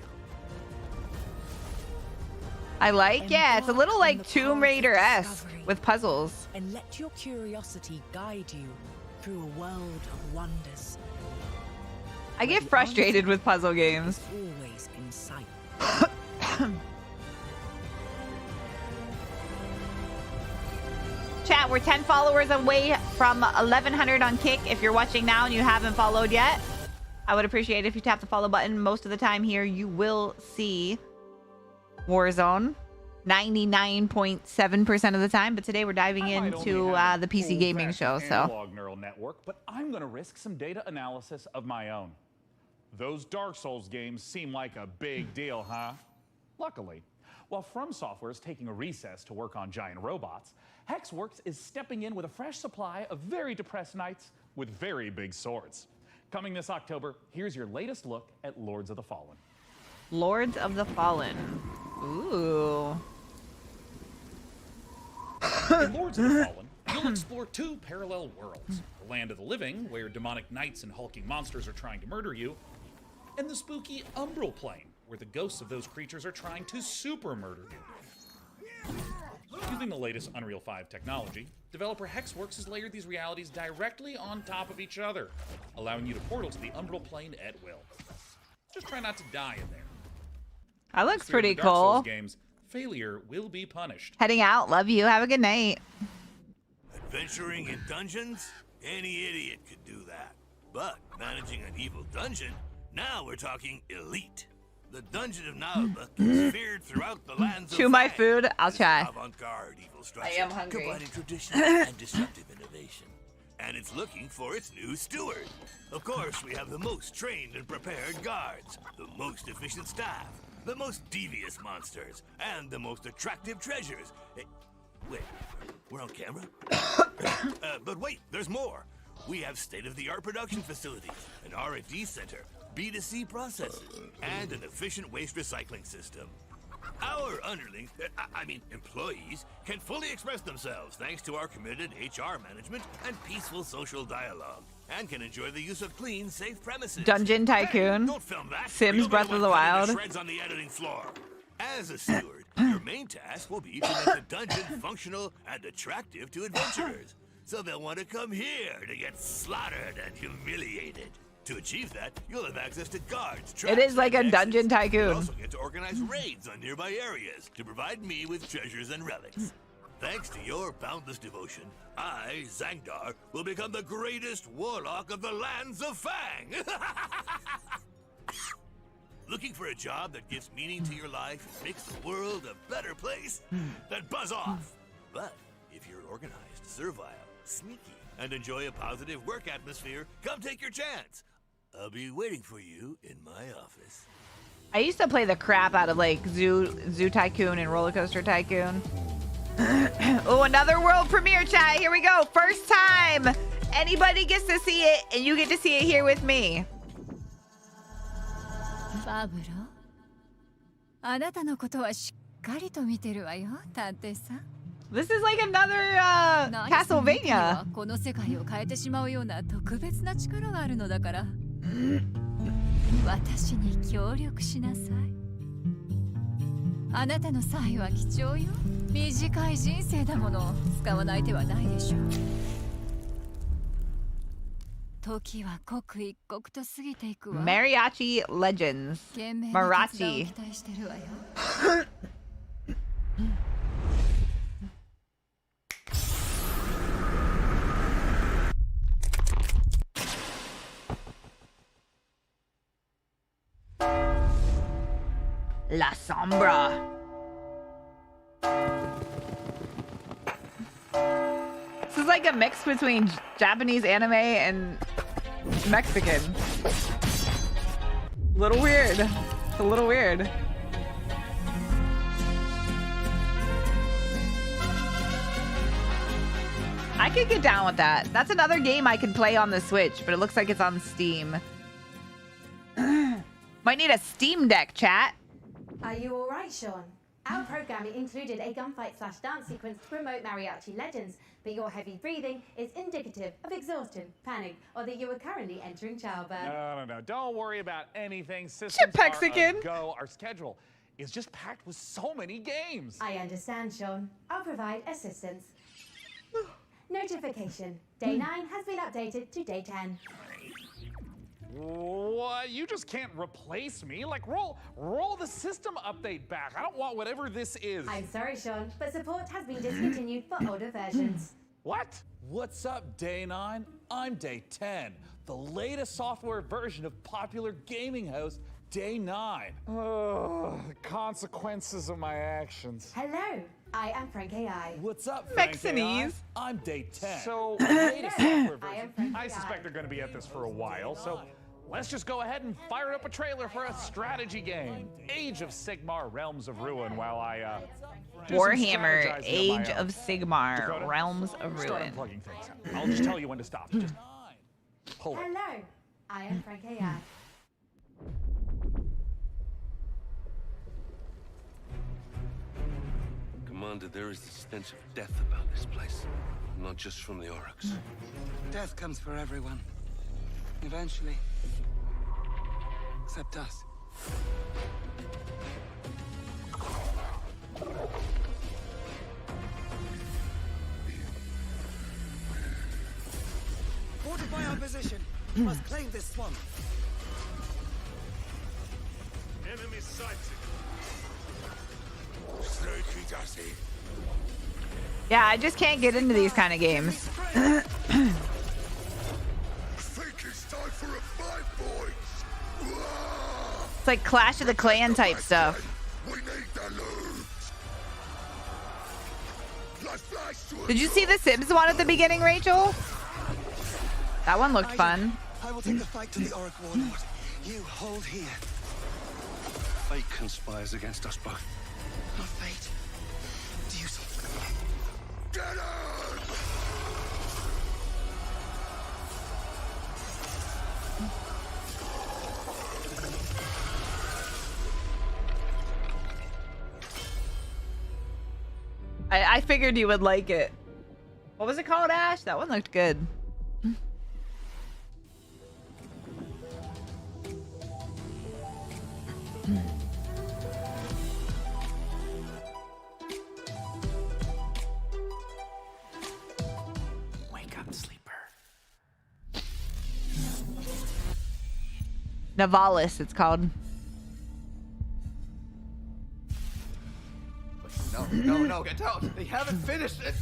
I like, yeah, it's a little Embark on like the Tomb path of Raider-esque discovery with puzzles. And let your curiosity guide you through a world of wonders. I get frustrated with puzzle games. Always in sight. Chat, we're 10 followers away from 1,100 on Kick. If you're watching now and you haven't followed yet, I would appreciate it if you tap the follow button. Most of the time here, you will see Warzone 99.7% of the time. But today we're diving into the PC gaming show. So Analog neural network, but I'm going to risk some data analysis of my own. Those Dark Souls games seem like a big deal, huh? Luckily, while From Software is taking a recess to work on giant robots, Hexworks is stepping in with a fresh supply of very depressed knights with very big swords. Coming this October, here's your latest look at Lords of the Fallen. Lords of the Fallen. Ooh. In Lords of the Fallen, you'll explore two parallel worlds. The land of the living, where demonic knights and hulking monsters are trying to murder you, and the spooky Umbral Plane, where the ghosts of those creatures are trying to super murder you. Using the latest Unreal 5 technology, developer Hexworks has layered these realities directly on top of each other, allowing you to portal to the Umbral Plane at will. Just try not to die in there. That looks Through pretty the Dark Souls cool. games, failure will be punished. Heading out. Love you. Have a good night. Adventuring in dungeons? Any idiot could do that. But managing an evil dungeon? Now we're talking elite. The Dungeon of Nalba is feared throughout the lands of Chew my Fang. food. I'll It's try. an avant-garde evil structure, I am hungry. combining tradition and disruptive innovation. And it's looking for its new steward. Of course, we have the most trained and prepared guards, the most efficient staff, the most devious monsters, and the most attractive treasures. Wait, we're on camera? But wait, there's more. We have state-of-the-art production facilities, an R&D center, B2C processes, and an efficient waste recycling system. Our underlings, employees, can fully express themselves thanks to our committed HR management and peaceful social dialogue, and can enjoy the use of clean, safe premises. Dungeon Tycoon. Hey, don't film that. Sims You'll be Breath the of one the cutting Wild. shreds on the editing floor. As a steward, your main task will be to make the dungeon functional and attractive to adventurers, so they'll want to come here to get slaughtered and humiliated. To achieve that, you'll have access to guards. It is like a and Dungeon exits. You'll Tycoon. also get to organize raids on nearby areas to provide me with treasures and relics. Thanks to your boundless devotion, I, Zangdar, will become the greatest warlock of the lands of Fang. Looking for a job that gives meaning to your life and makes the world a better place? Then buzz off. But if you're organized, servile, sneaky, and enjoy a positive work atmosphere, come take your chance. I'll be waiting for you in my office. I used to play the crap out of like Zoo Tycoon and Roller Coaster Tycoon. Oh, another world premiere, chat. Here we go. First time anybody gets to see it, and you get to see it here with me. バブロ、あなたのことはしっかりと見てるわよ、探偵さん。 This is like another 何 Castlevania. この世界を変えてしまうような特別な力があるのだから。私に協力しなさい。あなたの才は貴重よ。短い人生だもの。使わない手はないでしょう。時は刻一刻と過ぎていくわ。 Mariachi Legends. 懸命な決断を Marachi. 期待してるわよ。La Sombra. This is like a mix between Japanese anime and Mexican. A little weird. It's a little weird. I could get down with that. That's another game I could play on the Switch, but it looks like it's on Steam. Might need a Steam Deck, chat. Are you alright, Sean? Our programming included a gunfight/dance sequence to promote Mariachi Legends, but your heavy breathing is indicative of exhaustion, panic, or that you are currently entering childbirth. No. Don't worry about anything. Systems Mexican. are a go. Our schedule is just packed with so many games. I understand, Sean. I'll provide assistance. Notification. Day 9 has been updated to day 10. What? You just can't replace me? Like, roll the system update back. I don't want whatever this is. I'm sorry, Sean, but support has been discontinued for older versions. What? What's up, Day 9? I'm Day 10, the latest software version of popular gaming host Day 9. The consequences of my actions. Hello, I am Frank AI. What's up, Frank AI? I'm Day 10. So, latest software version. I suspect they're going to be at this for a while, so let's just go ahead and fire up a trailer for a strategy game, Age of Sigmar: Realms of Ruin, while I do Warhammer, some strategizing Age my own. of Sigmar, Dakota, Realms of start Ruin. unplugging things. I'll just tell you when to stop. Just pull it. Hello, I am Frank AI. Commander, there is the stench of death about this place. Not just from the Oryx. Death comes for everyone. Eventually. Except us. Fortify our position. We must claim this swamp. Enemy sighted. Yeah, I just can't get into these kind of games. It's like Clash of the Clan type stuff. Did you see the Sims one at the beginning, Rachel? That one looked fun. I will take the fight to the Auric Warlord. You hold here. Fate conspires against us both. Not fate. Duty. Get it! I figured you would like it. What was it called, Ash? That one looked good. Wake up, sleeper. Navalis, it's called. No, get out! They haven't finished it!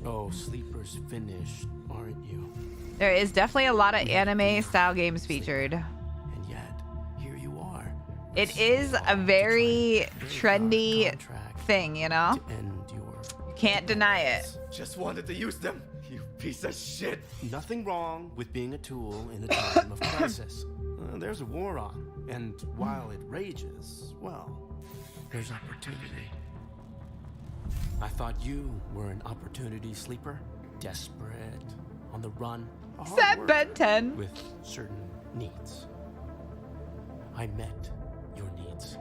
Oh, Sleeper's finished, aren't you? There is definitely a lot of anime style games featured. And yet, here you are. It is a very trendy thing, you know? You can't deny it. Just wanted to use them, you piece of shit! Nothing wrong with being a tool in a time of crisis. There's a war on, and while it rages, well, there's opportunity. I thought you were an opportunity sleeper, desperate, on the run, a hard Said worker Ben 10. with certain needs. I met your needs.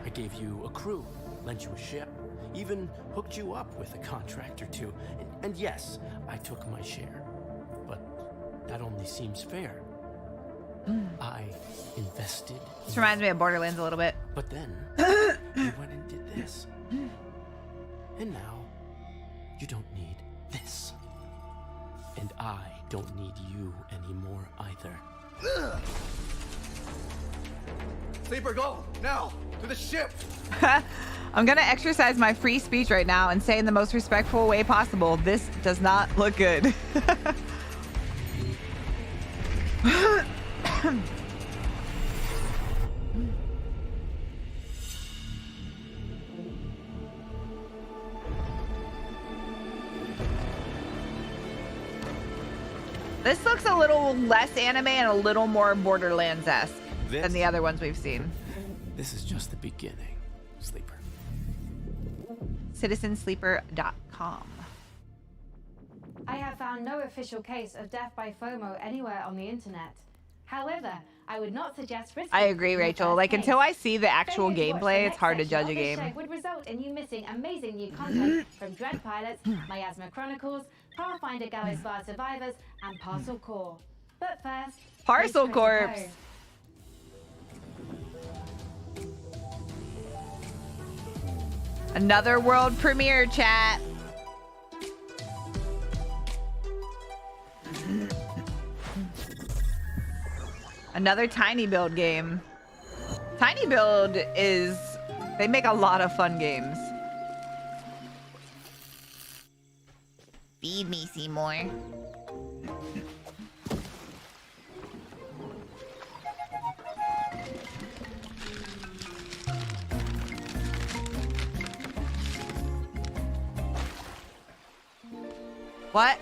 I gave you a crew, lent you a ship, even hooked you up with a contract or two. And yes, I took my share, but that only seems fair. I invested. This reminds me of Borderlands a little bit. But then you went and did this. And now you don't need this. And I don't need you anymore either. Sleeper, go! Now! To the ship! I'm gonna exercise my free speech right now and say in the most respectful way possible, this does not look good. this looks a little less anime and a little more Borderlands-esque than the other ones we've seen. This is just the beginning, Sleeper. Citizensleeper.com. I have found no official case of death by FOMO anywhere on the internet. However, I would not suggest risking. I agree, Rachel. Like, until I see the actual gameplay, it's hard to judge a game. Would result in you missing amazing new content from Dread Pilots, Miasma Chronicles, Pathfinder Gallows Bar Survivors, and Parcel Core. But first, Parcel please Corps. Critico. Another world premiere, chat. Another Tiny Build game. Tiny Build is... They make a lot of fun games. Feed me, Seymour. What?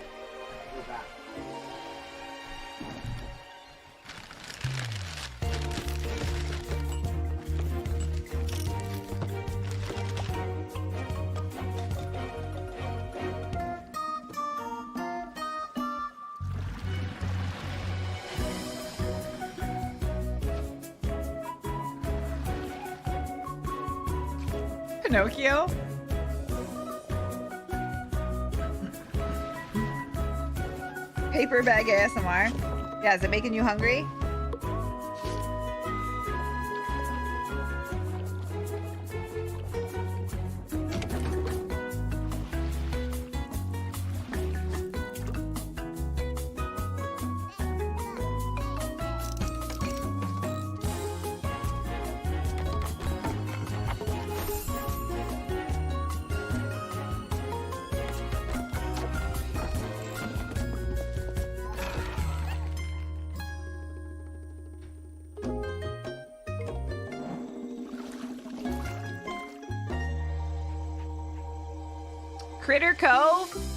Pinocchio? Paper bag ASMR. Yeah, is it making you hungry? Critter Cove?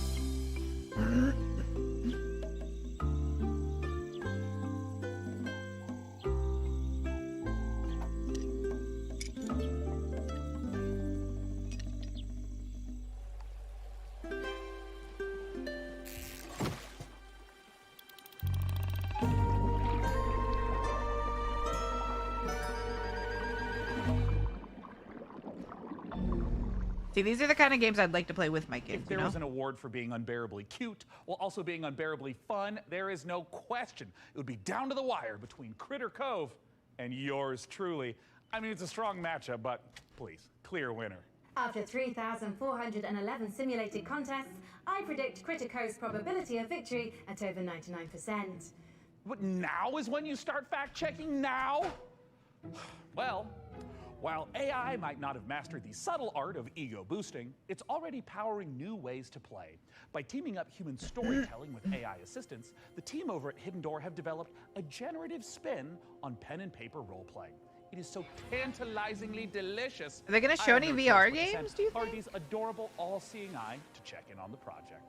See, these are the kind of games I'd like to play with my kids. If there was an award for being unbearably cute while also being unbearably fun, there is no question it would be down to the wire between Critter Cove and yours truly. I mean, it's a strong matchup, but please, clear winner. After 3,411 simulated contests, I predict Critico's probability of victory at over 99%. But now is when you start fact-checking now? Well, while AI might not have mastered the subtle art of ego boosting, it's already powering new ways to play. By teaming up human storytelling with AI assistance, the team over at Hidden Door have developed a generative spin on pen and paper role-playing. It is so tantalizingly delicious. Are they going to show any VR games, do you think? Hardy's adorable all-seeing eye to check in on the project.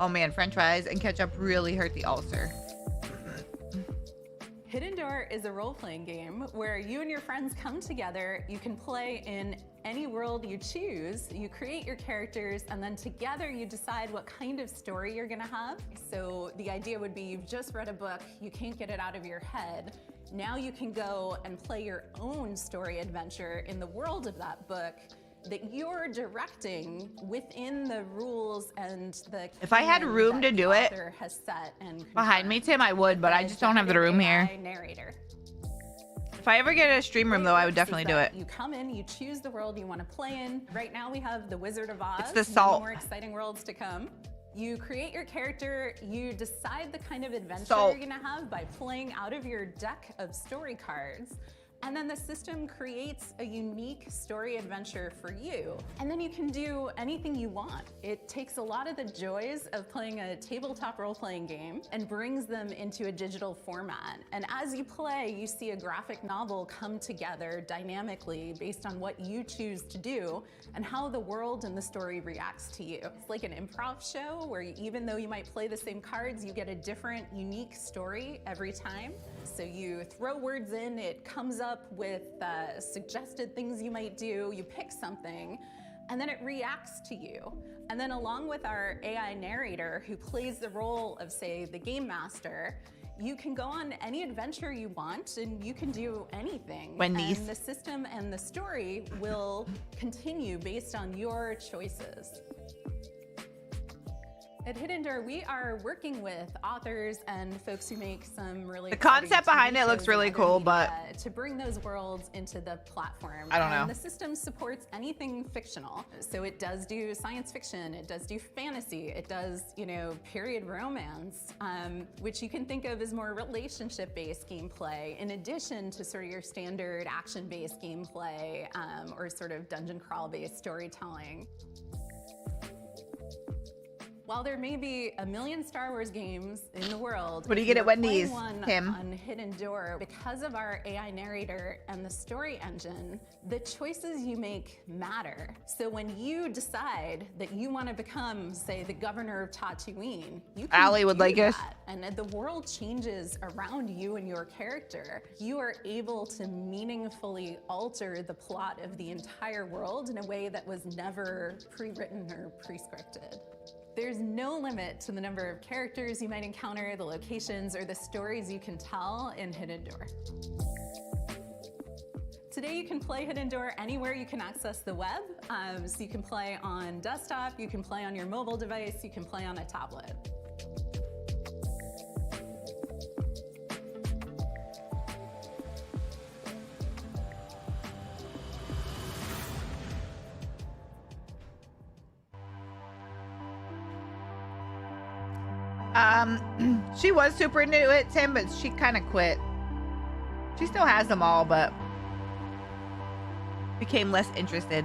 Oh man, french fries and ketchup really hurt the ulcer. Hidden Door is a role-playing game where you and your friends come together. You can play in any world you choose. You create your characters, and then together you decide what kind of story you're gonna have. So the idea would be you've just read a book, you can't get it out of your head. Now you can go and play your own story adventure in the world of that book that you're directing within the rules and the If I had room to do it has set and behind me, Tim, I would, but I just don't have the room here. Narrator. If I ever get a stream room, though, I would definitely do it. You come in, you choose the world you want to play in. Right now we have the Wizard of Oz. It's the salt. More exciting worlds to come. You create your character, you decide the kind of adventure Salt. you're gonna have by playing out of your deck of story cards. And then the system creates a unique story adventure for you. And then you can do anything you want. It takes a lot of the joys of playing a tabletop role-playing game and brings them into a digital format. And as you play, you see a graphic novel come together dynamically based on what you choose to do and how the world and the story reacts to you. It's like an improv show where even though you might play the same cards, you get a different, unique story every time. So you throw words in, it comes up with suggested things you might do, you pick something, and then it reacts to you. And then along with our AI narrator who plays the role of, say, the game master, you can go on any adventure you want and you can do anything. Wendy's. And the system and the story will continue based on your choices. At Hidden Door, we are working with authors and folks who make some really The concept behind it looks really cool, but to bring those worlds into the platform. I don't know. And the system supports anything fictional. So it does do science fiction, it does do fantasy, it does, you know, period romance, which you can think of as more relationship-based gameplay, in addition to sort of your standard action-based gameplay or sort of dungeon crawl-based storytelling. While there may be a million Star Wars games in the world, what do you get at Wendy's? Him. On Hidden Door, because of our AI narrator and the story engine, the choices you make matter. So when you decide that you want to become, say, the governor of Tatooine, you can Allie would like it. And the world changes around you and your character. You are able to meaningfully alter the plot of the entire world in a way that was never pre-written or pre-scripted. There's no limit to the number of characters you might encounter, the locations, or the stories you can tell in Hidden Door. Today you can play Hidden Door anywhere you can access the web. So you can play on desktop, you can play on your mobile device, you can play on a tablet. She was super into it, Tim, but she kind of quit. She still has them all, but became less interested.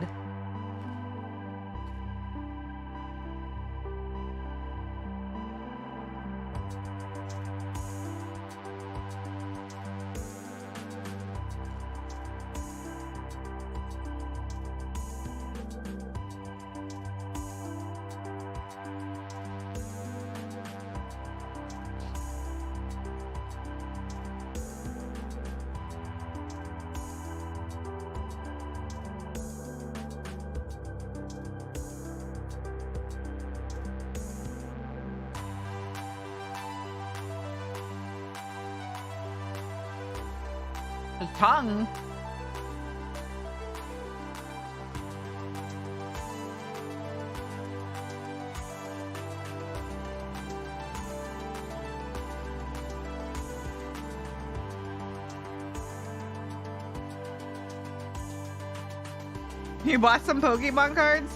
His tongue. You bought some Pokemon cards?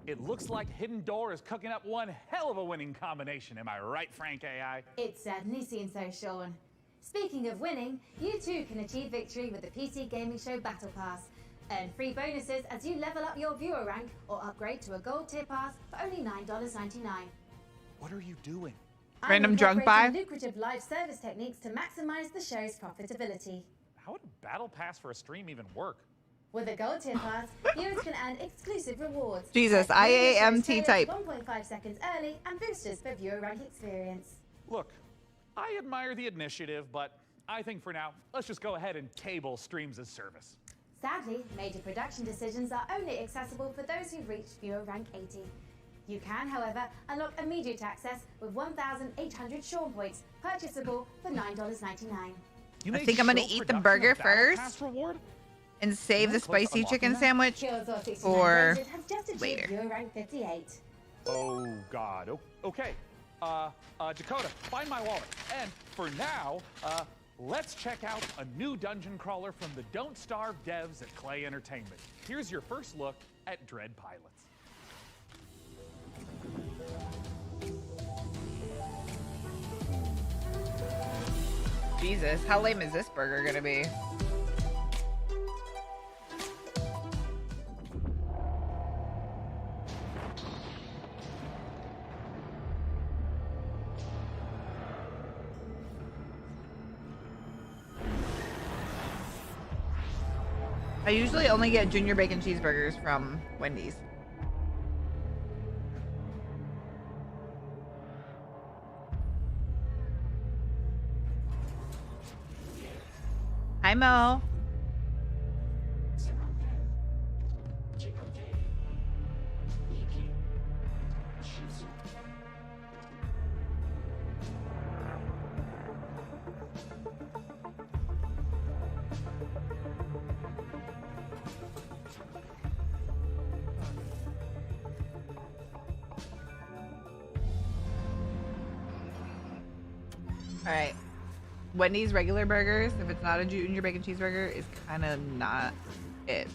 It looks like Hidden Door is cooking up one hell of a winning combination. Am I right, Frank AI? It certainly seems so, Sean. Speaking of winning, you too can achieve victory with the PC Gaming Show Battle Pass. Earn free bonuses as you level up your viewer rank or upgrade to a gold tier pass for only $9.99. What are you doing? Random drunk buy? Lucrative live service techniques to maximize the show's profitability. How would a battle pass for a stream even work? With a gold tier pass, viewers can earn exclusive rewards. Jesus, like IAMT type. 1.5 seconds early and boosters for viewer rank experience. Look, I admire the initiative, but I think for now, let's just go ahead and table streams as service. Sadly, major production decisions are only accessible for those who've reached viewer rank 80. You can, however, unlock immediate access with 1,800 Sean points, purchasable for $9.99. I think I'm gonna eat the burger first and save the spicy chicken sandwich for later. Viewer rank 58. Oh God. Okay. Dakota, find my wallet. And for now, Let's check out a new dungeon crawler from the Don't Starve devs at Clay Entertainment. Here's your first look at Dread Pilots. Jesus, how lame is this burger gonna be? I usually only get junior bacon cheeseburgers from Wendy's. Hi, Mo. All right. Wendy's regular burgers, if it's not a junior bacon cheeseburger, is kind of not it.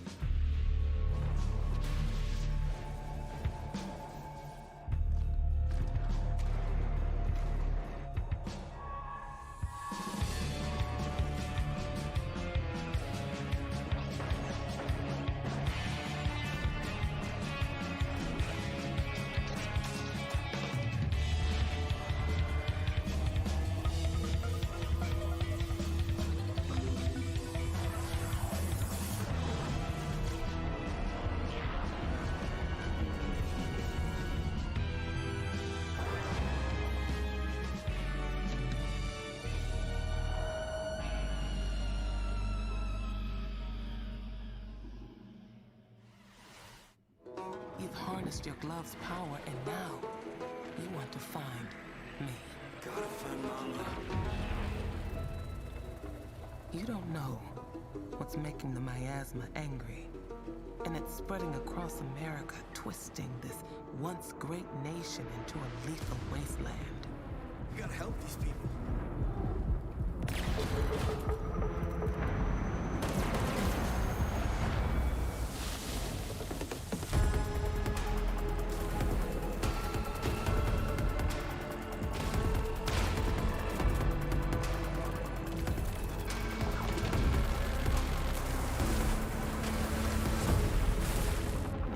You've harnessed your glove's power, and now you want to find me. Gotta find Mama. You don't know what's making the miasma angry. And it's spreading across America, twisting this once great nation into a lethal wasteland. We gotta help these people.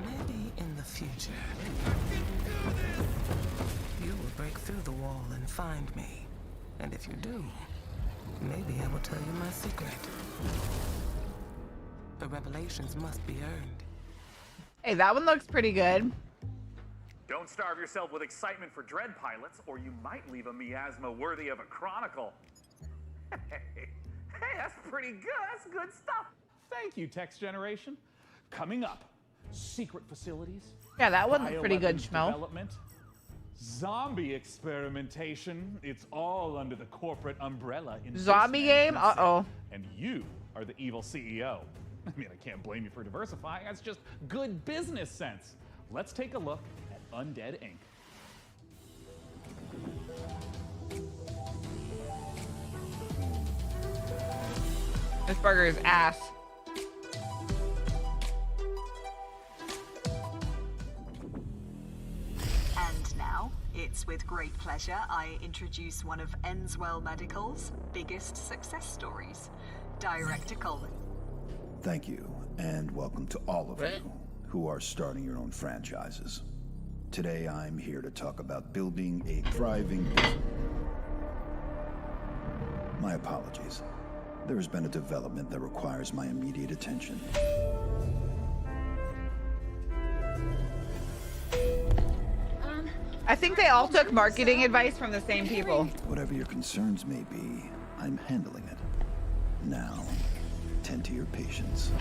Maybe in the future, you will break through the wall and find me. And if you do, maybe I will tell you my secret. The revelations must be earned. Hey, that one looks pretty good. Don't starve yourself with excitement for Dread Pilots, or you might leave a miasma worthy of a chronicle. Hey, that's pretty good. That's good stuff. Thank you, Text Generation. Coming up, secret facilities. Yeah, that one looked pretty good, bioweapons Schmo. Development, zombie experimentation. It's all under the corporate umbrella. In Zombie game? Uh-oh. And you are the evil CEO. I mean, I can't blame you for diversifying. That's just good business sense. Let's take a look at Undead Inc. This burger is ass. And now, it's with great pleasure I introduce one of Enswell Medical's biggest success stories, Director Colin. Thank you, and welcome to all of you who are starting your own franchises. Today I'm here to talk about building a thriving business. My apologies. There has been a development that requires my immediate attention. I think they all took marketing advice from the same people. Whatever your concerns may be, I'm handling it. Now, tend to your patients.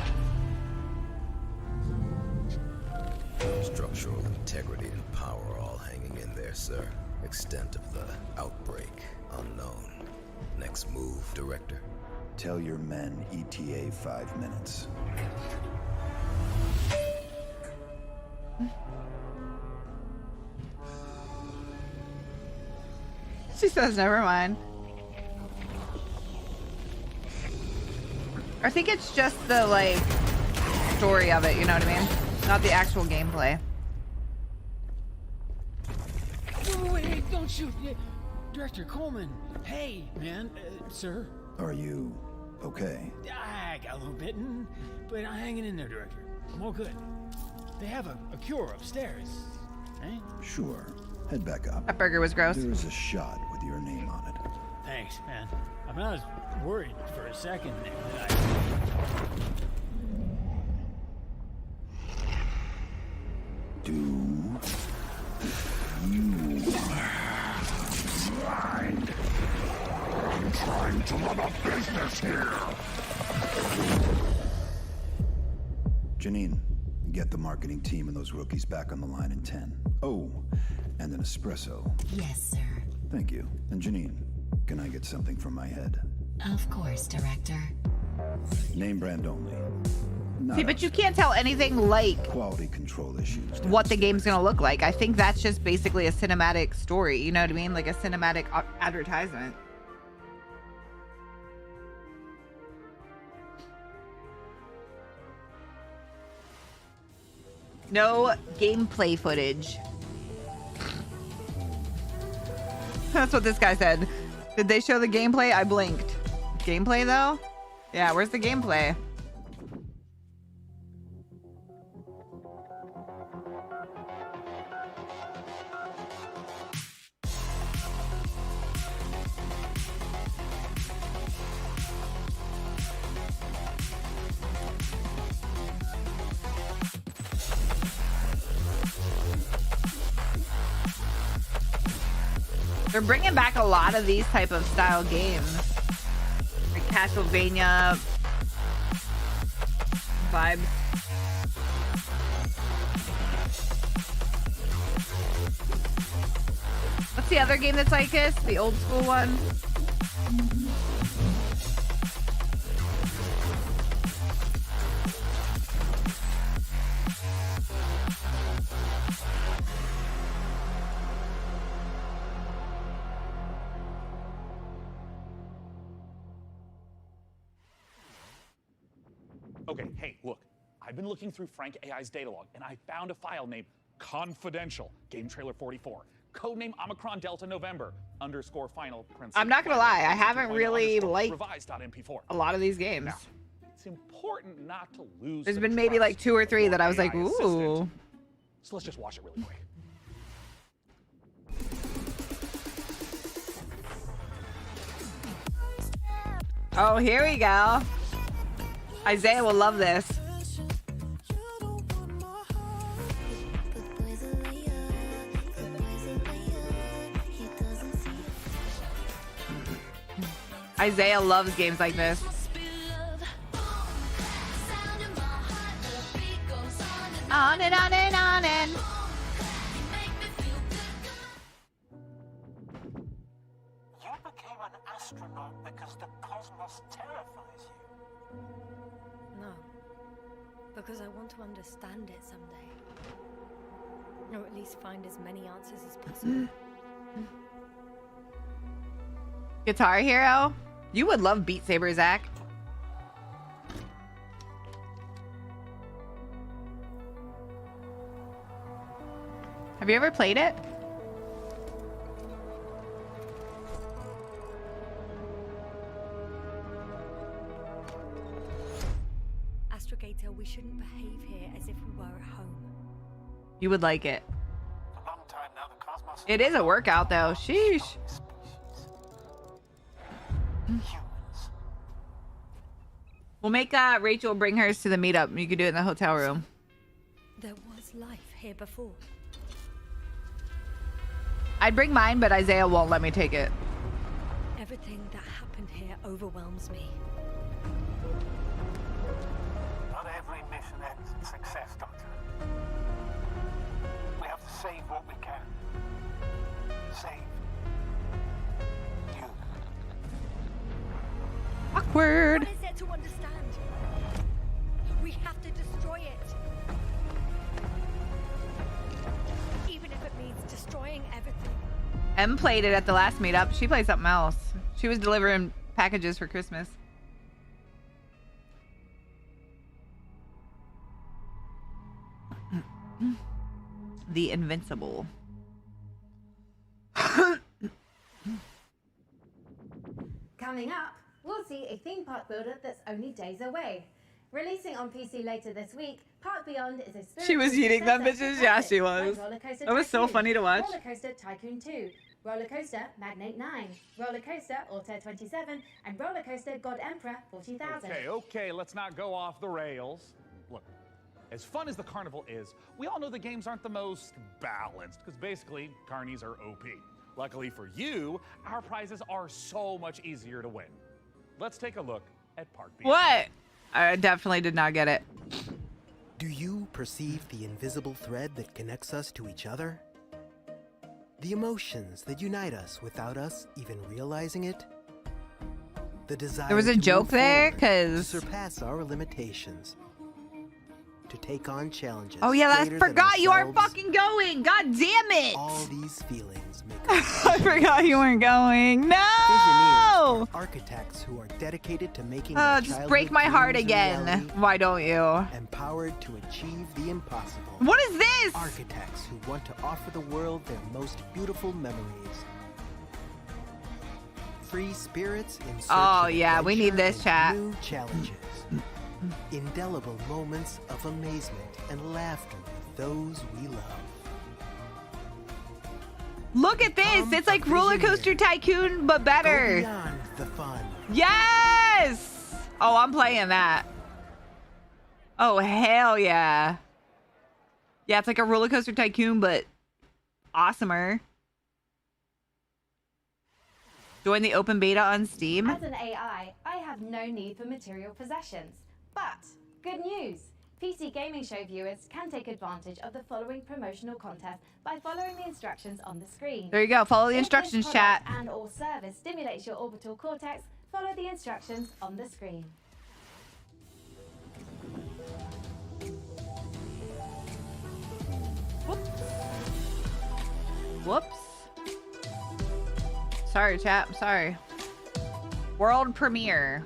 Structural integrity and power all hanging in there, sir. Extent of the outbreak unknown. Next move, Director. Tell your men ETA 5 minutes. She says, never mind. I think it's just the like story of it, you know what I mean? Not the actual gameplay. Wait, don't shoot. Director Coleman. Hey, man, sir. Are you okay? I got a little bitten, but I'm hanging in there, Director. I'm all good. They have a cure upstairs, right? Sure. Head back up. That burger was gross. There's a shot with your name on it. Thanks, man. I mean, I was worried for a second that Do you mind? I'm trying to run a business here. Janine, get the marketing team and those rookies back on the line in 10. Oh, and an espresso. Yes, sir. Thank you. And Janine, can I get something from my head? Of course, Director. Name brand only. See, but you can't tell anything like quality control issues. What the game's gonna look like. I think that's just basically a cinematic story. You know what I mean? Like a cinematic advertisement. No gameplay footage. That's what this guy said. Did they show the gameplay? I blinked. Gameplay though? Yeah, where's the gameplay? They're bringing back a lot of these type of style games, like Castlevania vibes. What's the other game that's like this? The old school one? Okay, hey, look. I've been looking through Frank AI's data log, and I found a file named Confidential, Game Trailer 44. Codename Omicron Delta November _ final Prince. I'm not gonna lie, I haven't really liked revised.mp4. a lot of these games. Now, it's important not to lose. There's the been maybe like 2 or 3 that I was like, AI ooh. assistant. So let's just watch it really quick. Oh, here we go. Isaiah will love this. Isaiah loves games like this. On and on and on and. You became an astronaut because the cosmos terrifies you. No. Because I want to understand it someday. Or at least find as many answers as possible. Guitar Hero? You would love Beat Saber, Zach. Have you ever played it? Astrogator, we shouldn't behave here as if we were at home. You would like it. For a long time now, the cosmos. It is a workout, though. Sheesh. We'll make Rachel bring hers to the meetup. You can do it in the hotel room. There was life here before. I'd bring mine, but Isaiah won't let me take it. Everything that happened here overwhelms me. Not every mission ends in success, Doctor. We have to save what we can. Save you. Awkward. What is there to understand? We have to destroy it. Even if it means destroying everything. Em played it at the last meetup. She played something else. She was delivering packages for Christmas. The Invincible. Coming up, we'll see a theme park builder that's only days away. Releasing on PC later this week, Park Beyond is a She was eating them bitches? Yeah, she was. Rollercoaster That was so Tycoon, funny to watch. Rollercoaster Tycoon 2, Rollercoaster Magnate 9, Rollercoaster Altair 27, and Rollercoaster God Emperor 40,000. Okay, let's not go off the rails. Look, as fun as the carnival is, we all know the games aren't the most balanced, because basically, carnies are OP. Luckily for you, our prizes are so much easier to win. Let's take a look at Park Beyond. What? I definitely did not get it. Do you perceive the invisible thread that connects us to each other? The emotions that unite us without us even realizing it? The desire There was a to joke move there, forward, 'cause- to surpass our limitations, to take on challenges. Oh yeah, I greater than forgot you aren't ourselves. fucking going. God damn it! All these feelings make I forgot you weren't going. No! Visioneers are architects who are dedicated to making their Just break childhood my heart dreams a again. reality, Why don't you? empowered to achieve the impossible. What is this? Architects who want to offer the world their most beautiful memories. Free spirits in search Oh of yeah, we need adventure this and chat. new challenges. Indelible moments of amazement and laughter with those we love. Look at this. It's like Roller Coaster Tycoon, but Go better. beyond the fun. Yes! Oh, I'm playing that. Oh, hell yeah. Yeah, it's like a Roller Coaster Tycoon, but awesomer. Join the open beta on Steam. As an AI, I have no need for material possessions. But, good news! PC Gaming Show viewers can take advantage of the following promotional contest by following the instructions on the screen. There you go. Follow the If this instructions, product chat. and/or service stimulates your orbital cortex, follow the instructions on the screen. Whoops. Sorry, chat. I'm sorry. World premiere.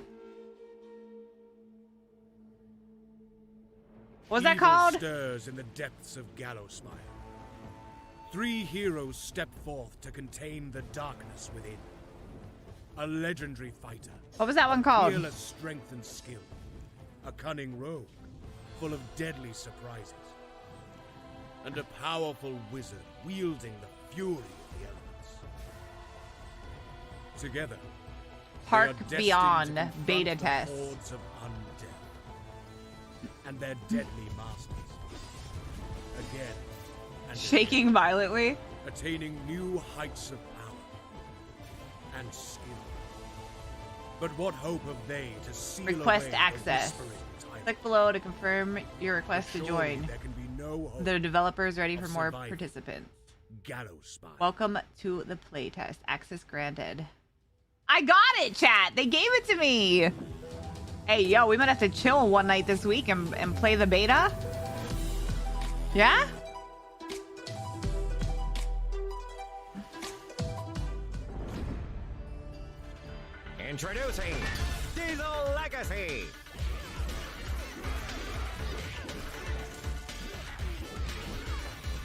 What was that Evil called? Stirs in the depths of Gallowsmire. 3 heroes step forth to contain the darkness within. A legendary fighter. What was that one called? Fearless strength and skill. A cunning rogue, full of deadly surprises. And a powerful wizard wielding the fury of the elements. Together, Park they are destined Beyond to confront beta the test. hordes of undead and their deadly masters. Again and Shaking violently. attaining new heights of power and skill. But what hope have they to seal Request away the access. whispering tyrant? Click below to confirm your request to Surely join. there can be no hope The developer is ready of for more surviving participants. Gallowsmire. Welcome to the playtest. Access granted. I got it, chat. They gave it to me. Hey, yo, we might have to chill one night this week and play the beta. Yeah? Introducing Diesel Legacy.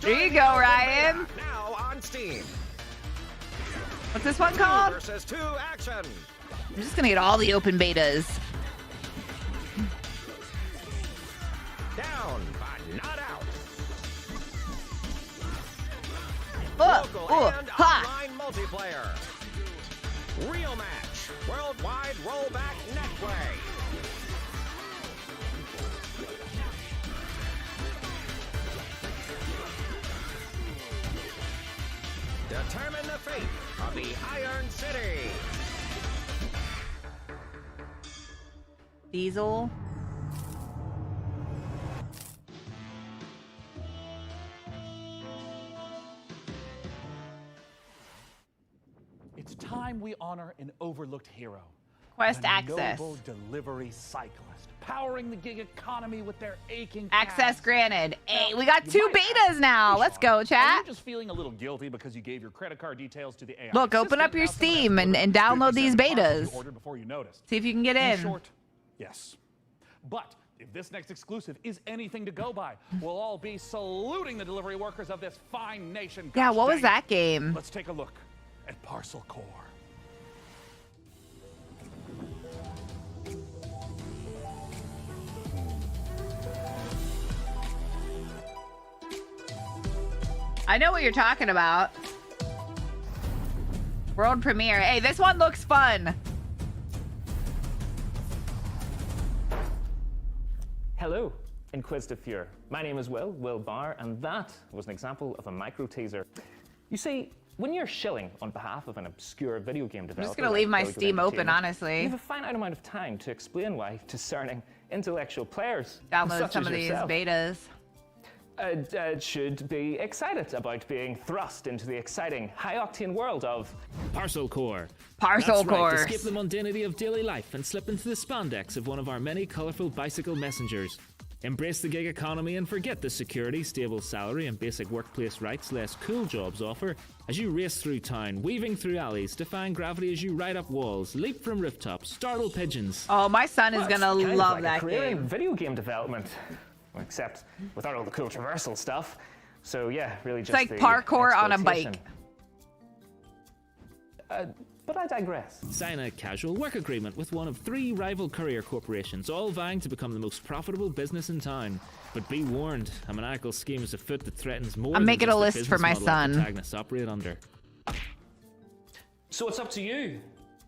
There you go, Ryan. Now on Steam. What's this one called? Versus 2 action. I'm just gonna get all the open betas. Down, but not out. Oh, Local and ha. online multiplayer. Real match. Worldwide rollback netplay. Determine the fate of the Iron City. Diesel. It's time we honor an overlooked hero. Quest a access. noble delivery cyclist, powering the gig economy with their aching Access past. granted. Hey, we Now, got you 2 might ask, betas now. "Hey, Let's Sean, go, Are chat. you just feeling a little guilty because you gave your credit card details to the AI? Look, open up your Steam and download these betas. You ordered before you noticed. See if you can get In in. short, yes. But If this next exclusive is anything to go by, we'll all be saluting the delivery workers of this fine nation. Yeah, Gosh what was dang that it. game? Let's take a look at Parcel Core. I know what you're talking about. World premiere. Hey, this one looks fun. Hello, Inquisitive Fuhrer. My name is Will Barr, and that was an example of a micro teaser. You see, when you're shilling on behalf of an obscure video game developer, I'm just gonna leave my like Steam open, Entertainment, honestly. you have a finite amount of time to explain why discerning intellectual players Download such some as of these yourself, betas. should be excited about being thrust into the exciting, high-octane world of Parcel Core. Parcel That's right, Core. escape the mundanity of daily life and slip into the spandex of one of our many colorful bicycle messengers. Embrace the gig economy and forget the security, stable salary, and basic workplace rights less cool jobs offer as you race through town, weaving through alleys, defying gravity as you ride up walls, leap from rooftops, startle pigeons. Oh, my son is gonna Kind of love like that a career in game. video game development, except without all the cool traversal stuff. So yeah, really just It's like the parkour on a exploitation. bike. But I digress. Sign a casual work agreement with one of 3 rival courier corporations, all vying to become the most profitable business in town. But be warned, a maniacal scheme is afoot that threatens more I'm than making just a the list for business my model our son. protagonists operate under. So it's up to you,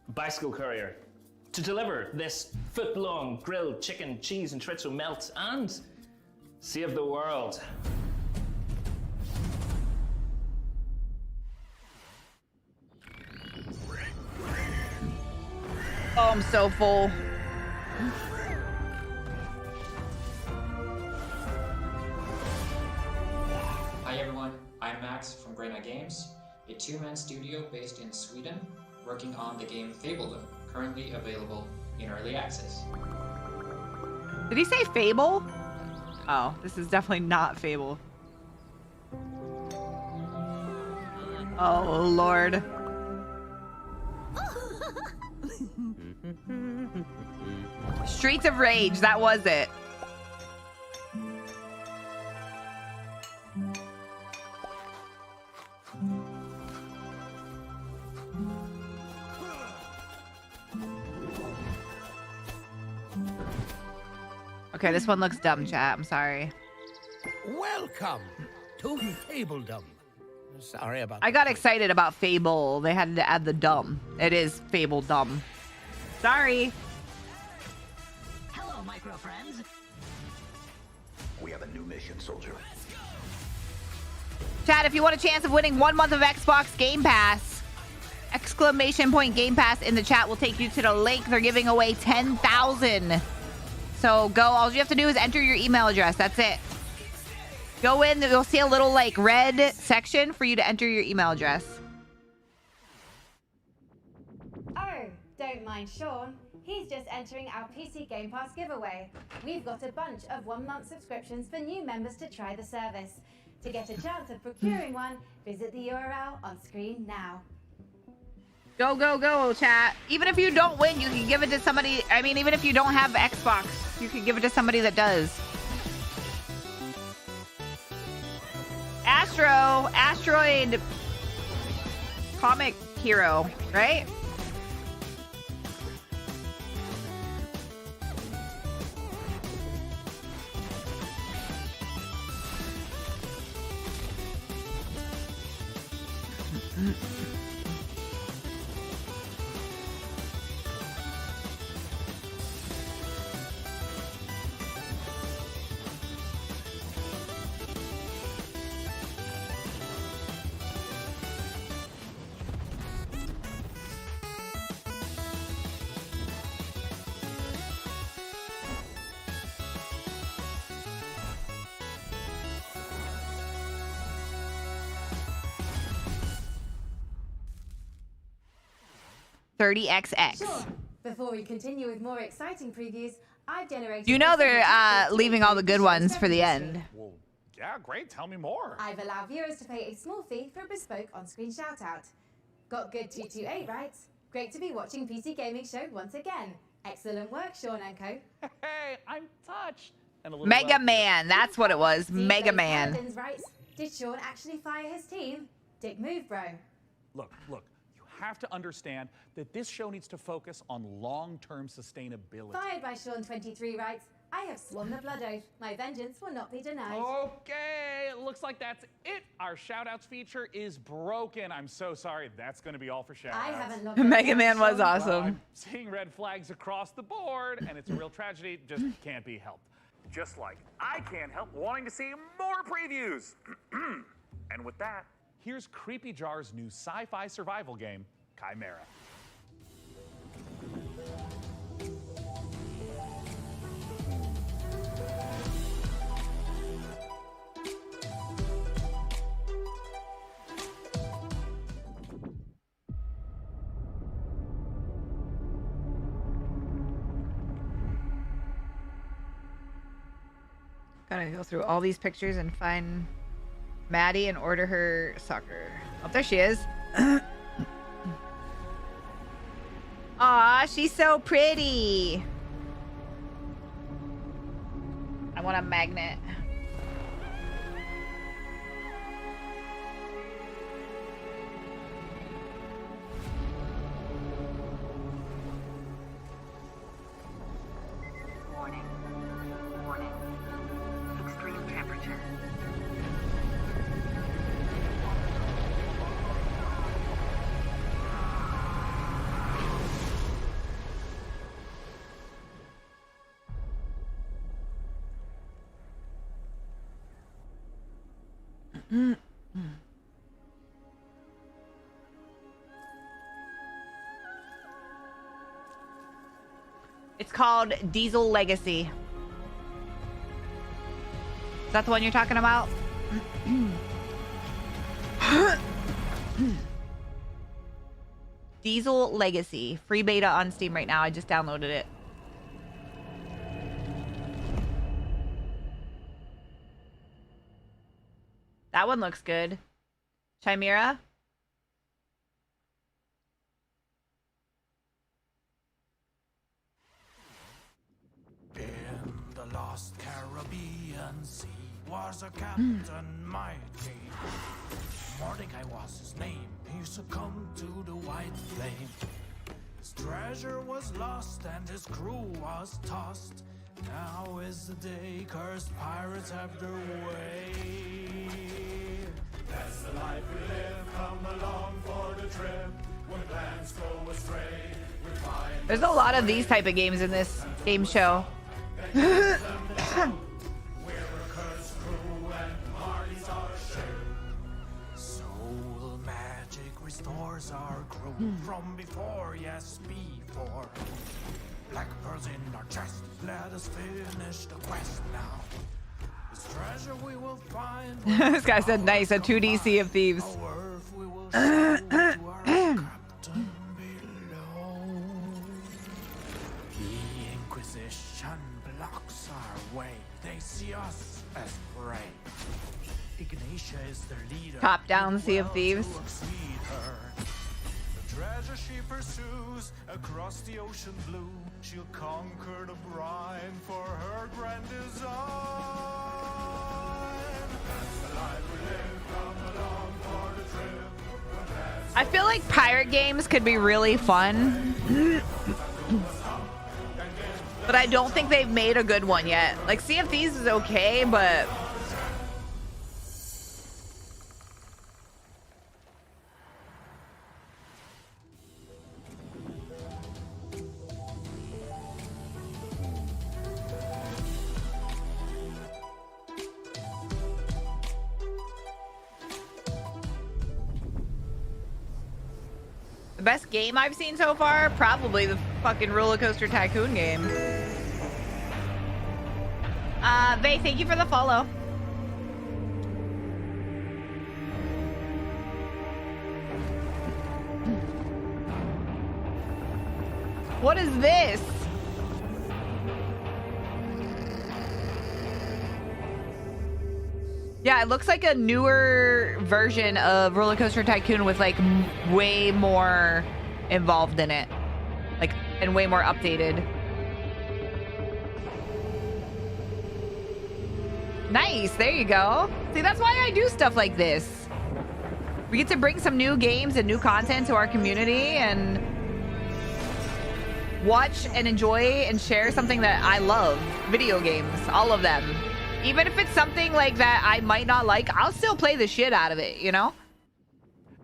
bicycle courier, to deliver this foot-long grilled chicken, cheese, and chorizo melt and save the world. Oh, I'm so full. Hi everyone, I'm Max from Grey Knight Games, a two-man studio based in Sweden, working on the game Fabledom, currently available in early access. Did he say Fable? Oh, this is definitely not Fable. Oh, Lord. Streets of Rage, that was it. Okay, this one looks dumb, chat. I'm sorry. Welcome to Fabledom. Sorry about I got excited about Fable. They had to add the dumb. It is Fable dumb. Sorry. Hello, micro friends. We have a new mission, soldier. Chat, if you want a chance of winning 1 month of Xbox Game Pass, exclamation point Game Pass in the chat will take you to the link. They're giving away 10,000. So go, all you have to do is enter your email address. That's it. Go in, you'll see a little like red section for you to enter your email address. Oh, don't mind Sean. He's just entering our PC Game Pass giveaway. We've got a bunch of 1 month subscriptions for new members to try the service. To get a chance of procuring one, visit the URL on screen now. Go, go, go, chat. Even if you don't win, you can give it to somebody. I mean, even if you don't have Xbox, you can give it to somebody that does. Asteroid comic hero, right? $30XX. Sure. Before we continue with more exciting previews, I've generated. You know they're leaving all the good ones for the end. Well, yeah, great. Tell me more. I've allowed viewers to pay a small fee for a bespoke on-screen shout-out. Got good 228, right? Great to be watching PC Gaming Show once again. Excellent work, Sean and Co. Hey, I'm touched. And a little Mega wealthier. Man. That's what it was. Team Mega plays Man. Paladins, right? Did Sean actually fire his team? Dick move, bro. Look, you have to understand that this show needs to focus on long-term sustainability. Fired by Sean 23 writes, I have sworn the blood oath. My vengeance will not be denied. Okay, it looks like that's it. Our shout-outs feature is broken. I'm so sorry. That's going to be all for shout-outs. I haven't looked Mega Man was Well, awesome. I'm seeing red flags across the board, and it's a real tragedy. Just can't be helped. Just like I can't help wanting to see more previews. And with that, here's Creepy Jar's new sci-fi survival game, Chimera. Gotta go through all these pictures and find Maddie and order her soccer. Oh, there she is. Aw, she's so pretty. I want a magnet. Warning. Warning. Extreme temperature. It's called Diesel Legacy. Is that the one you're talking about? Diesel Legacy. Free beta on Steam right now. I just downloaded it. That one looks good. Chimera? In the lost Caribbean Sea was a captain mighty. Mordecai was his name. He succumbed to the white flame. His treasure was lost and his crew was tossed. Now is the day cursed pirates have their way. That's the life we live. Come along for the trip. When plans go astray, we find There's a lot of these type of games in this game show. we're a cursed crew and parties our share. Soul magic restores our crew from before, yes, before. Black pearls in our chest, let us finish the quest now. This treasure we will find. This guy said nice, a 2D Sea of Thieves. Our earth we will show to our captain below. The Inquisition blocks our way. They see us as prey. Ignatia is their leader. Top down Sea of Thieves. To exceed her. The treasure she pursues across the ocean blue. She'll conquer the brine for her grand design. That's the life we live. Come along for the trip. I feel like pirate games could be really fun. But I don't think they've made a good one yet. Like, Sea of Thieves is okay, but... The best game I've seen so far? Probably the fucking Roller Coaster Tycoon game. Vay, thank you for the follow. What is this? Yeah, it looks like a newer version of Roller Coaster Tycoon with like way more involved in it. Like and way more updated. Nice. There you go. See, that's why I do stuff like this. We get to bring some new games and new content to our community and watch and enjoy and share something that I love. Video games, all of them. Even if it's something like that I might not like, I'll still play the shit out of it, you know?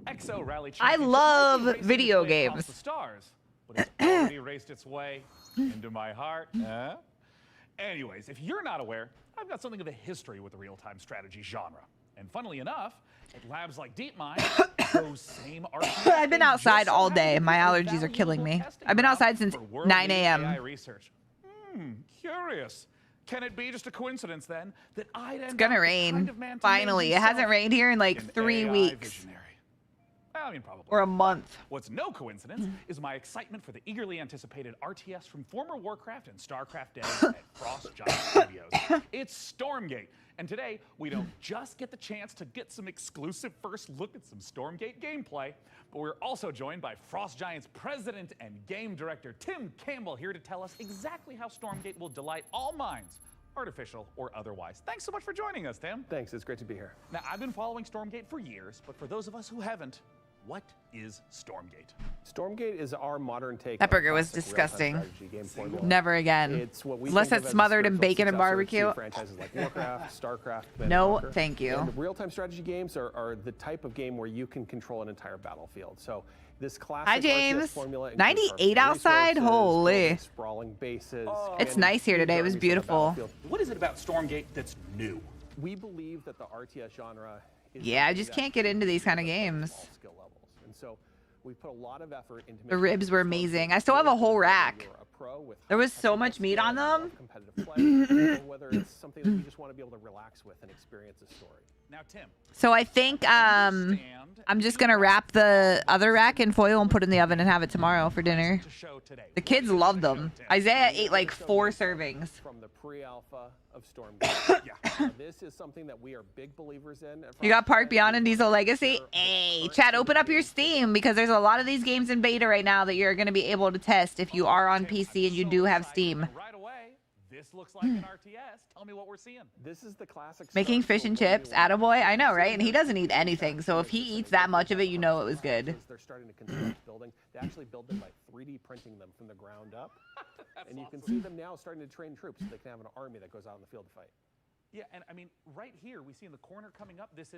XO Rally I love video games. The stars, but it's already raced its way into my heart. Anyways, if you're not aware, I've got something of a history with the real-time strategy genre. And funnily enough, at labs like DeepMind, those same RTSs I've been outside all day. My allergies are killing me. I've been outside since 9 a.m. AI research. Curious. Can it be just a coincidence then that I'd It's gonna rain. Finally. It hasn't rained here in like 3 weeks. Visionary. I mean, probably. Or a month. What's no coincidence is my excitement for the eagerly anticipated RTS from former Warcraft and StarCraft devs at Frost Giant Studios. It's Stormgate. And today, we don't just get the chance to get some exclusive first look at some Stormgate gameplay, but we're also joined by Frost Giant's president and game director, Tim Campbell, here to tell us exactly how Stormgate will delight all minds, artificial or otherwise. Thanks so much for joining us, Tim. Thanks, it's great to be here. Now, I've been following Stormgate for years, but for those of us who haven't, what is Stormgate? Stormgate is our modern take. That burger was disgusting. Never again. It's what we Unless think it's of as smothered in spiritual bacon and successor barbecue. to franchises like Warcraft, StarCraft, Command No, and Conquer. thank you. And real-time strategy games are the type of game where you can control an entire battlefield. So this classic Hi, RTS James. formula 98 outside? Holy. sprawling bases. It's nice here today. It was beautiful. What is it about Stormgate that's new? We believe that the RTS genre is Yeah, I just can't get into these kind of games. skill levels. And so we put a lot of effort into The ribs were amazing. I still have a whole rack. There was so much meat on them. competitive play, or whether it's something that you just want to be able to relax with and experience a story. Now, Tim. So I think I'm just going to wrap the other rack in foil and put it in the oven and have it tomorrow for dinner. The kids love them. Isaiah ate like 4 servings. From the pre-alpha of Stormgate. This is something that we are big believers in. You got Park Beyond and Diesel Legacy? Hey, chat, open up your Steam because there's a lot of these games in beta right now that you're going to be able to test if you are on PC and you do have Steam. Right away, this looks like an RTS. Tell me what we're seeing. This is the classic. Making fish and chips, attaboy. I know, right? And he doesn't eat anything, so if he eats that much of it, you know it was good. They're starting to construct building. They actually build them by 3D printing them from the ground up. And you can see them now starting to train troops so they can have an army that goes out in the field to fight. Yeah, and I mean, right here, we see in the corner coming up, this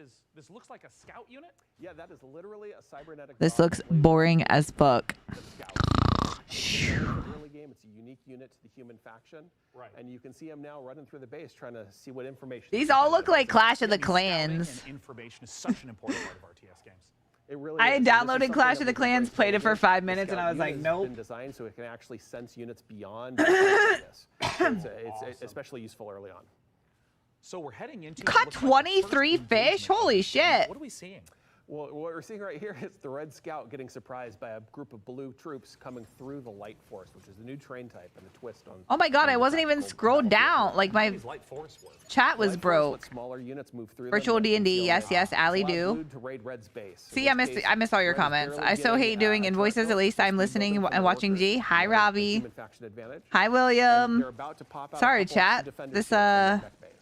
looks like a scout unit? Yeah, that is literally a cybernetic. This looks boring as fuck. Early game, it's a unique unit to the human faction. Right. And you can see them now running through the base trying to see what information. These all look like Clash of the Clans. And information is such an important part of RTS games. It really I is. downloaded Clash of the Clans, played it for 5 minutes, and I was like, It's nope. been designed so it can actually sense units beyond. This. It's especially useful early on. So we're heading into. Caught 23 fish? Holy shit. What are we seeing? Well, what we're seeing right here is the Red Scout getting surprised by a group of blue troops coming through the Light Force, which is the new train type and a twist on. Oh my god, I wasn't even scrolled down. Like my chat was broke. Smaller units move through Virtual D&D, yes, Allie do. To raid Red's base. See, I missed all your comments. I so hate doing invoices. At least I'm listening and watching G. Hi, Robbie. Hi, William. Sorry, chat. This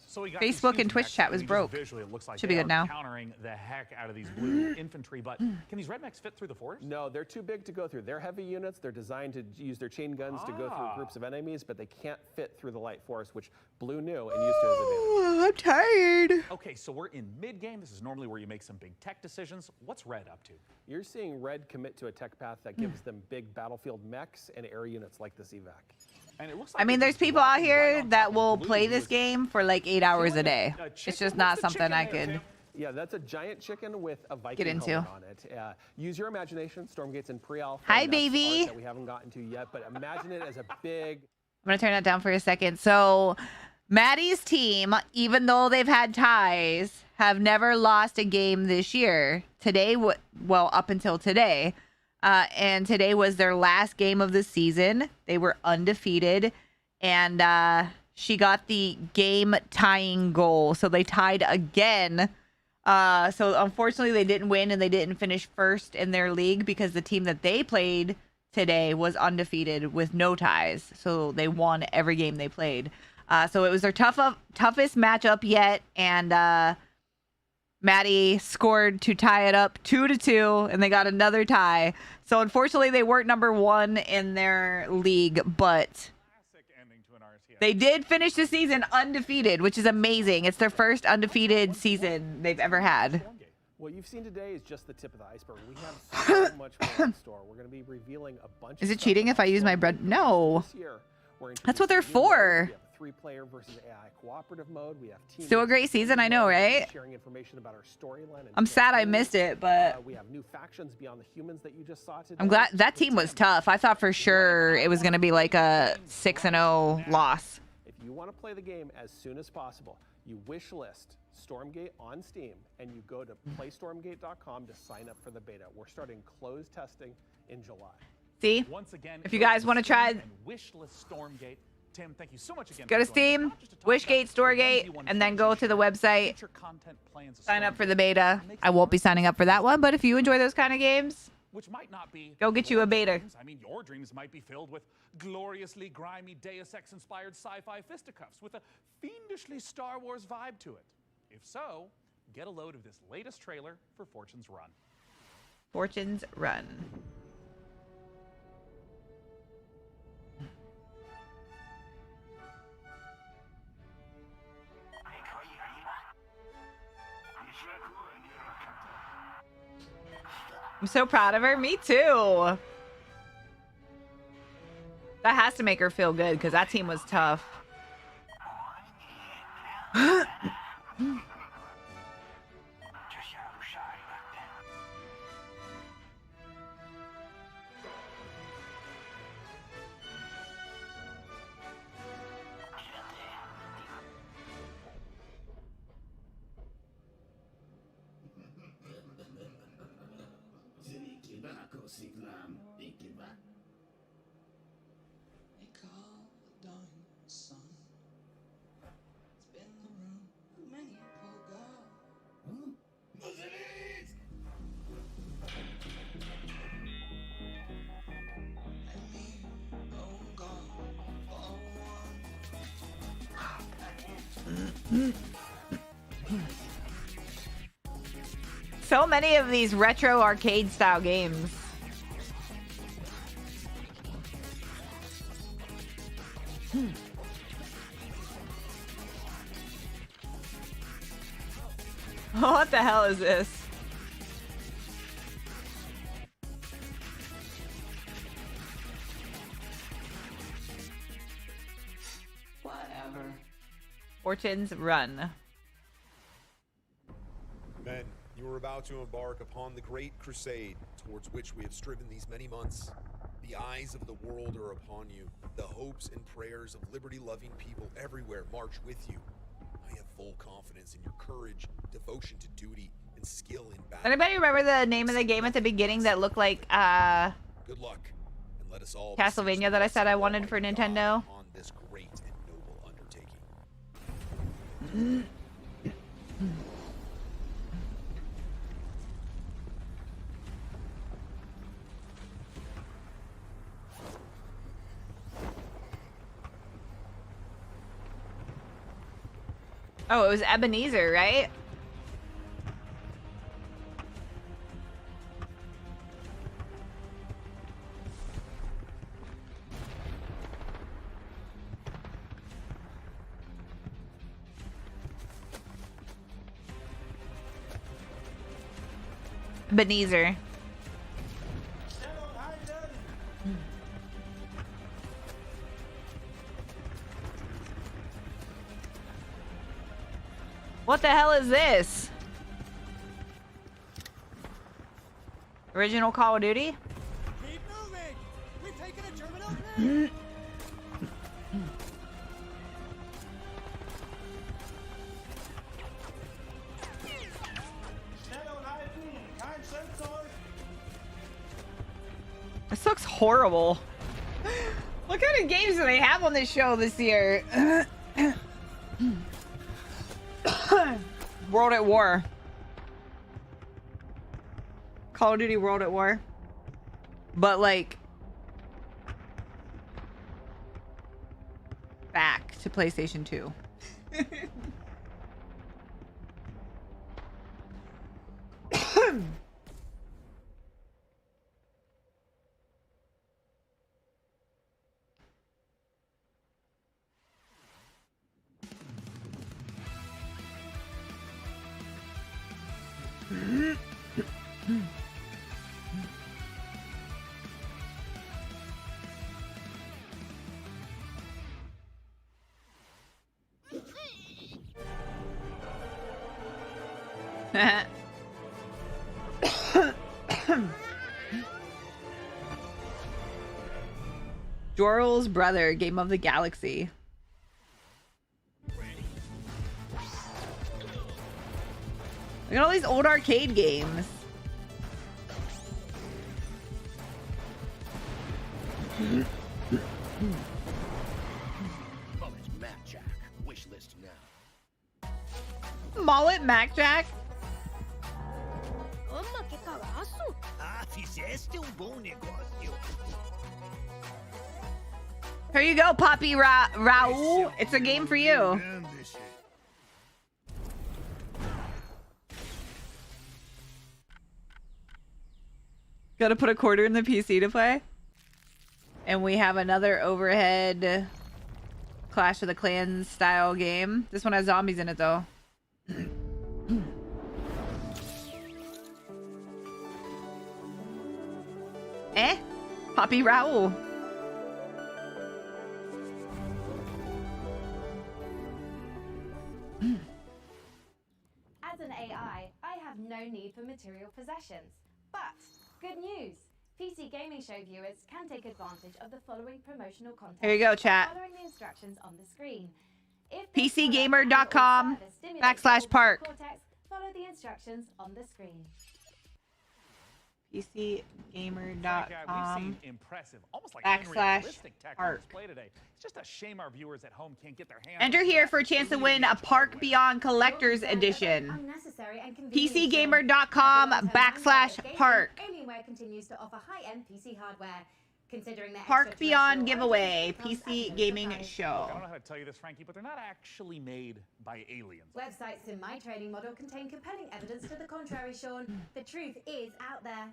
So we got Facebook and Twitch chat was broke. Visually, it looks like Should be they good are now. Countering the heck out of these blue infantry, but can these red mechs fit through the forest? No, they're too big to go through. They're heavy units. They're designed to use their chain guns to go through groups of enemies, but they can't fit through the Light Force, which Blue knew and used to his advantage. I'm tired. Okay, so we're in mid-game. This is normally where you make some big tech decisions. What's Red up to? You're seeing Red commit to a tech path that gives them big battlefield mechs and air units like this evac. And it looks like I mean, there's people out here that will play this game for like 8 hours a day. It's just not something I could. Yeah, that's a giant chicken with a Viking Get into. helmet on it. Use your imagination. Stormgate's in pre-alpha. Hi, and that's baby. art that we haven't gotten to yet, but imagine it as a big. I'm going to turn that down for a second. So, Maddie's team, even though they've had ties, have never lost a game this year. Today, well, up until today. And today was their last game of the season. They were undefeated. And she got the game tying goal. So they tied again. So unfortunately, they didn't win and they didn't finish first in their league because the team that they played today was undefeated with no ties. So they won every game they played. So it was their toughest matchup yet. And Maddie scored to tie it up 2-2, and they got another tie. So unfortunately, they weren't number one in their league, but they did finish the season undefeated, which is amazing. It's their first undefeated season they've ever had. What you've seen today is just the tip of the iceberg. We have so much more in store. We're going to be revealing a bunch. Is it cheating if I use my bread? No. That's what they're for. 3-player versus AI cooperative mode. We have still a great season, I know, right? Sharing information about our storyline. I'm sad I missed it, but we have new factions beyond the humans that you just saw today. I'm glad that team was tough. I thought for sure it was going to be like a 6-0 loss. If you want to play the game as soon as possible, you wish list Stormgate on Steam and you go to playstormgate.com to sign up for the beta. We're starting closed testing in July. See? Once again, if you guys want to try wish list Stormgate. Tim, thank you so much again. Go to Steam, Wishgate, Storegate, and then go to the website. Sign up for the beta. I won't be signing up for that one, but if you enjoy those kind of games, which might not be, go get you a beta. I mean, your dreams might be filled with gloriously grimy Deus Ex-inspired sci-fi fisticuffs with a fiendishly Star Wars vibe to it. If so, get a load of this latest trailer for Fortune's Run. Fortune's Run. I'm so proud of her. Me too. That has to make her feel good because that team was tough. So many of these retro arcade style games. What the hell is this? Whatever. Fortune's Run. Men, you are about to embark upon the great crusade towards which we have striven these many months. The eyes of the world are upon you. The hopes and prayers of liberty-loving people everywhere march with you. I have full confidence in your courage, devotion to duty, and skill in battle. Anybody remember the name of the game at the beginning that looked like good luck, and let us all Castlevania that I said I wanted for Nintendo? on this great and noble undertaking. Oh, it was Ebenezer, right? Ebenezer. What the hell is this? Original Call of Duty? Keep moving! We've taken a terminal hit! This looks horrible. What kind of games do they have on this show this year? World at War. Call of Duty World at War. But like PlayStation 2. Joral's brother, Game of the Galaxy. Look at all these old arcade games. Wish list now. Mullet Mac Jack. Here you go, Poppy Raul. It's a game for you. Gotta put a quarter in the PC to play. And we have another overhead Clash of the Clans style game. This one has zombies in it though. Poppy Raul. As an AI, I have no need for material possessions. But, good news! PC Gaming Show viewers can take advantage of the following promotional content. Here you go, chat. Following the instructions on the screen. PCgamer.com/park. Follow the instructions on the screen. PCgamer.com impressive, almost like /park. unrealistic tech on display today. It's just a shame our viewers at home can't get their hands. Enter here for a chance to win a Park Beyond Collector's Edition. PCgamer.com/park. Alienware continues to offer high-end PC hardware. Considering their Park Beyond giveaway. PC Gaming Show. I don't know how to tell you this, Frankie, but they're not actually made by aliens. Websites in my trading model contain compelling evidence to the contrary, Sean. The truth is out there.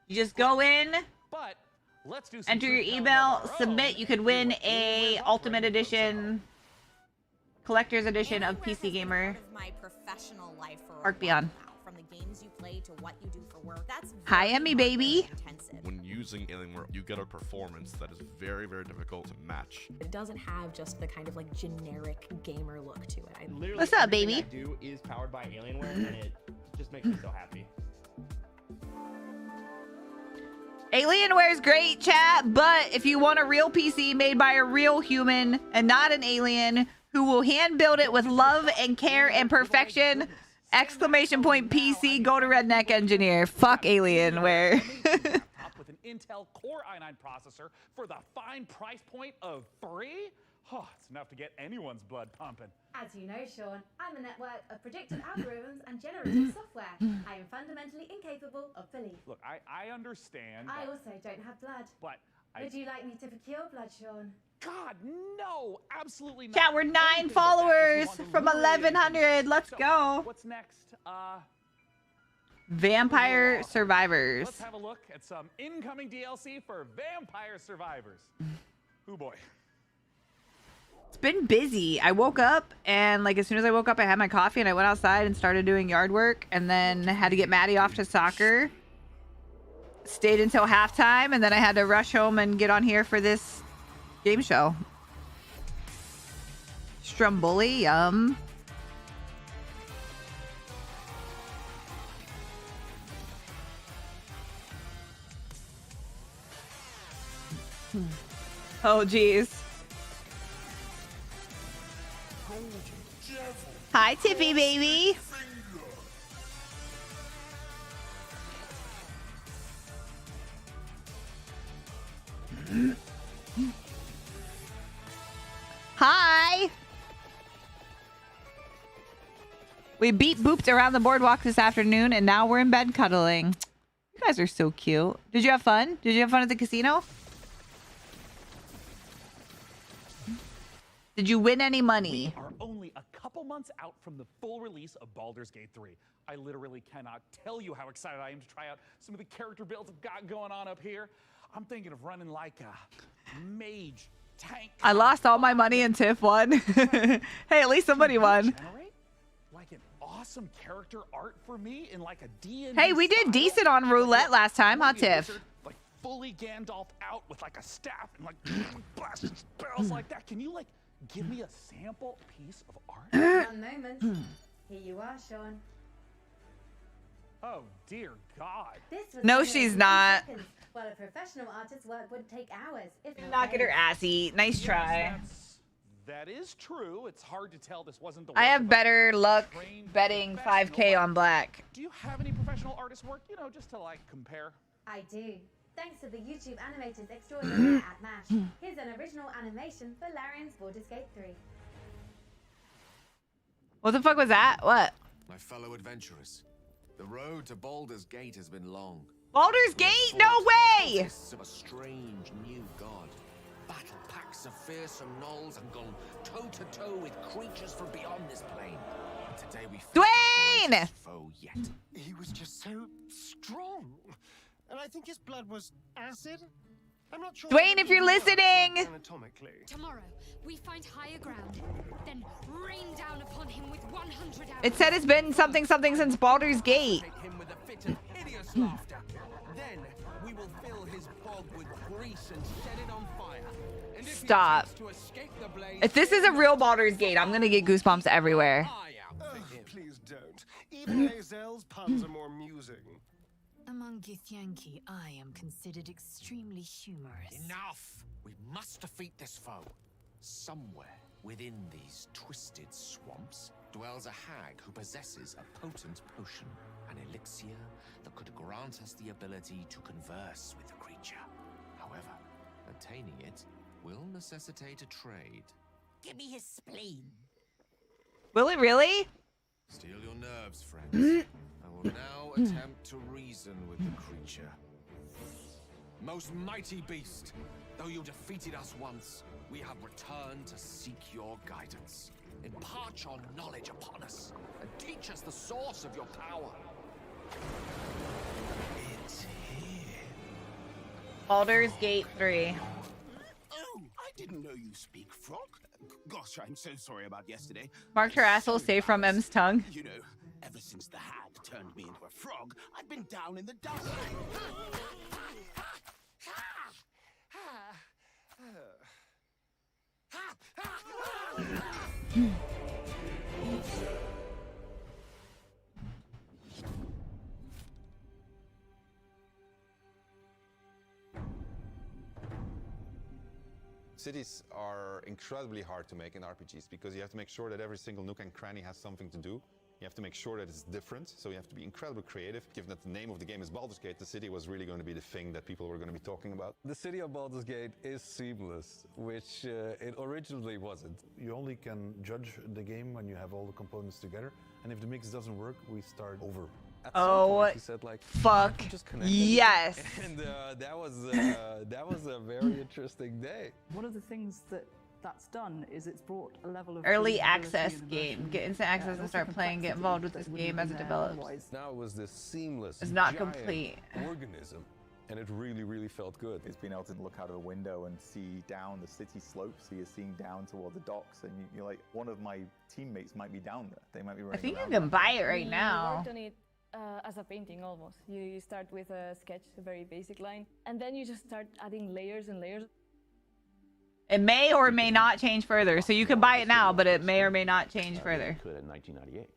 You just go in, but let's do some enter your email, submit. You could win a Ultimate Edition, Collector's Edition of PC Gamer. My professional life for Park Beyond. From the games you play to what you do for work. That's hi, Emmy baby. When using Alienware, you get a performance that is very, very difficult to match. It doesn't have just the kind of like generic gamer look to it. What's up, baby? I do is powered by Alienware, and it just makes me so happy. Alienware is great, chat, but if you want a real PC made by a real human and not an alien who will hand build it with love and care and perfection, exclamation point PC, go to Redneck Engineer. Fuck Alienware. With an Intel Core i9 processor for the fine price point of $3? Oh, it's enough to get anyone's blood pumping. As you know, Sean, I'm a network of predictive algorithms and generative software. I am fundamentally incapable of belief. Look, I understand. I also don't have blood. But would you like me to procure blood, Sean? God, no, absolutely not. Chat, we're 9 followers from 1,100. Let's go. What's next? Vampire Survivors. Let's have a look at some incoming DLC for Vampire Survivors. Oh boy. It's been busy. I woke up and like as soon as I woke up, I had my coffee and I went outside and started doing yard work and then had to get Maddie off to soccer. Stayed until halftime and then I had to rush home and get on here for this game show. Stromboli, yum. Oh, geez. Hi, Tiffy, baby. Hi. We beat booped around the boardwalk this afternoon, and now we're in bed cuddling. You guys are so cute. Did you have fun? Did you have fun at the casino? Did you win any money? We are only a couple months out from the full release of Baldur's Gate 3. I literally cannot tell you how excited I am to try out some of the character builds I've got going on up here. I'm thinking of running like a mage, tank. I lost all my money in Tiff 1. Hey, at least somebody won. Generate like an awesome character art for me in like a D&D Hey, we did decent on roulette last time, huh, Tiff? Like fully Gandalf out with like a staff and like blasting spells like that. Can you like give me a sample piece of art? One moment. Here you are, Sean. Oh dear God. This was No, done in she's 10 not. seconds, while a professional artist's work would take hours. If Not get her ass eat. Nice Yes, try. that is true. It's hard to tell this wasn't the I work have of a better luck trained betting professional, 5K but on black. Do you have any professional artist work, you know, just to like compare? I do. Thanks to the YouTube animators extraordinaire at MASH. Here's an original animation for Larian's Baldur's Gate 3. What the fuck was that? What? My fellow adventurers, the road to Baldur's Gate has been long. Baldur's Gate? No way! Of a strange new god. Battle packs of fearsome gnolls and gone toe-to-toe with creatures from beyond this plane. And today we faced Dwayne! the greatest foe yet. He was just so strong. And I think his blood was acid. I'm not sure. Dwayne, if you're listening! Anatomically. Tomorrow, we find higher ground, then rain down upon him with 100 arrows. It said it's been something since Baldur's Gate. Take him with a fit of hideous laughter. Then we will fill his bog with grease and set it on fire. And if he Stop. attempts to escape the blaze, If this is a real Baldur's Gate, I'm gonna get goosebumps everywhere. Oh, please don't. Even Hazel's puns are more amusing. Among Githyanki, I am considered extremely humorous. Enough! We must defeat this foe. Somewhere within these twisted swamps dwells a hag who possesses a potent potion, an elixir that could grant us the ability to converse with the creature. However, attaining it will necessitate a trade. Give me his spleen. Will it really? Steel your nerves, friends. I will now attempt to reason with the creature. Most mighty beast, though you defeated us once, we have returned to seek your guidance. Impart your knowledge upon us, and teach us the source of your power. It's here. Baldur's Gate 3. Oh, I didn't know you speak frog. Gosh, I'm so sorry about yesterday. Marked her asshole safe from M's tongue. You know, ever since the hag turned me into a frog, I've been down in the dumps. Cities are incredibly hard to make in RPGs because you have to make sure that every single nook and cranny has something to do. You have to make sure that it's different, so you have to be incredibly creative. Given that the name of the game is Baldur's Gate, the city was really going to be the thing that people were going to be talking about. The city of Baldur's Gate is seamless, which it originally wasn't. You only can judge the game when you have all the components together, and if the mix doesn't work, we start over. At some Oh, point, he said, like, fuck just connect yes. And that was a very interesting day. One of the things that's done is it's brought a level of Early believability access and game. immersion, Get instant access and also start playing. Get complexity involved with that this wouldn't game have as it been there develops. otherwise. Now it was this seamless, It's not giant complete. organism, and it really, really felt good. It's being able to look out of the window and see down the city slopes, so you're seeing down toward the docks, and you're like, one of my teammates might be down there. They might be running I think you around can down buy there. it right now. We worked on it as a painting almost. You start with a sketch, a very basic line, and then you just start adding layers and layers. It may or may not change further. So you can buy it now, but it may or may not change further. Could in 1998.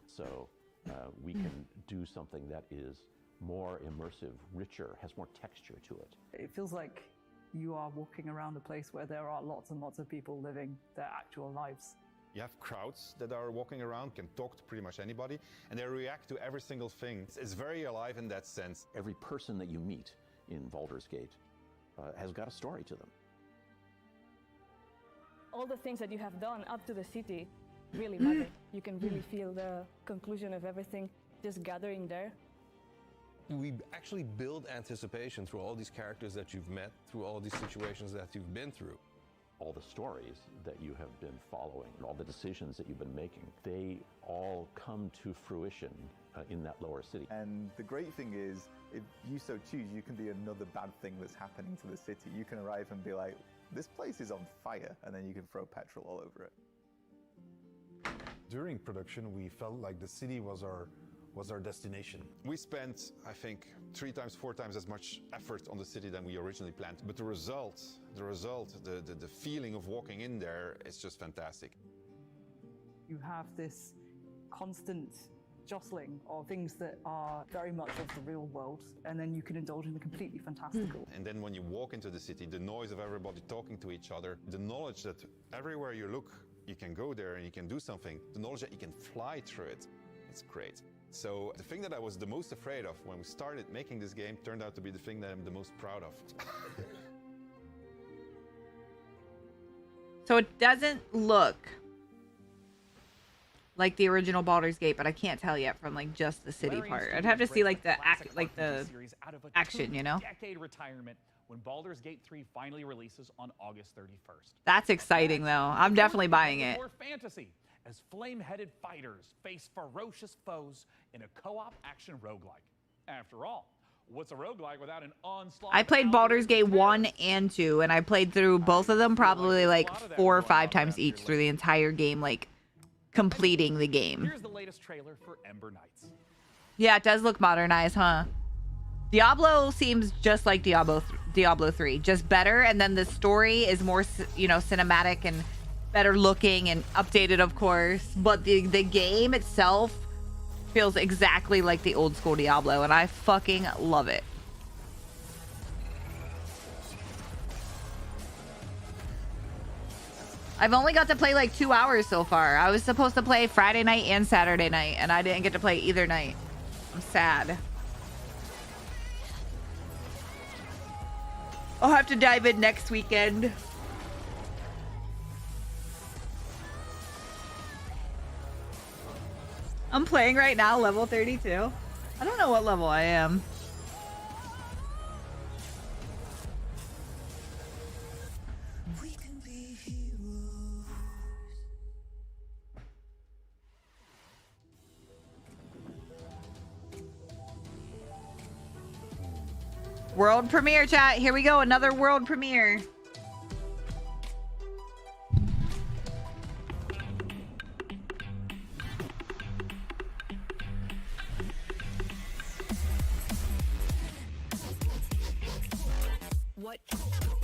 So we can do something that is more immersive, richer, has more texture to it. It feels like you are walking around a place where there are lots and lots of people living their actual lives. You have crowds that are walking around, can talk to pretty much anybody, and they react to every single thing. It's very alive in that sense. Every person that you meet in Baldur's Gate has got a story to them. All the things that you have done up to the city really matter. You can really feel the conclusion of everything just gathering there. We actually build anticipation through all these characters that you've met, through all these situations that you've been through. all the stories that you have been following, all the decisions that you've been making, they all come to fruition in that lower city. And the great thing is, if you so choose, you can be another bad thing that's happening to the city. You can arrive and be like, this place is on fire, and then you can throw petrol all over it. During production, we felt like the city was our destination. We spent, I think, 3 times, 4 times as much effort on the city than we originally planned. But the result, the feeling of walking in there is just fantastic. You have this constant jostling of things that are very much of the real world, and then you can indulge in the completely fantastical. And then when you walk into the city, the noise of everybody talking to each other, the knowledge that everywhere you look, you can go there and you can do something, the knowledge that you can fly through it, it's great. So the thing that I was the most afraid of when we started making this game turned out to be the thing that I'm the most proud of. So it doesn't look like the original Baldur's Gate, but I can't tell yet from like just the city part. I'd have to see like the action, you know? Decade retirement when Baldur's Gate 3 finally releases on August 31st. That's exciting though. I'm definitely buying it. More fantasy as flame-headed fighters face ferocious foes in a co-op action roguelike. After all, what's a roguelike without an onslaught? I played Baldur's Gate 1 and 2, and I played through both of them probably like 4 or 5 times each through the entire game, like completing the game. Here's the latest trailer for Ember Knights. Yeah, it does look modernized, huh? Diablo seems just like Diablo 3, just better, and then the story is more, you know, cinematic and better looking and updated, of course, but the game itself feels exactly like the old school Diablo, and I fucking love it. I've only got to play like 2 hours so far. I was supposed to play Friday night and Saturday night, and I didn't get to play either night. I'm sad. I'll have to dive in next weekend. I'm playing right now, level 32. I don't know what level I am. World premiere, chat. Here we go. Another world premiere.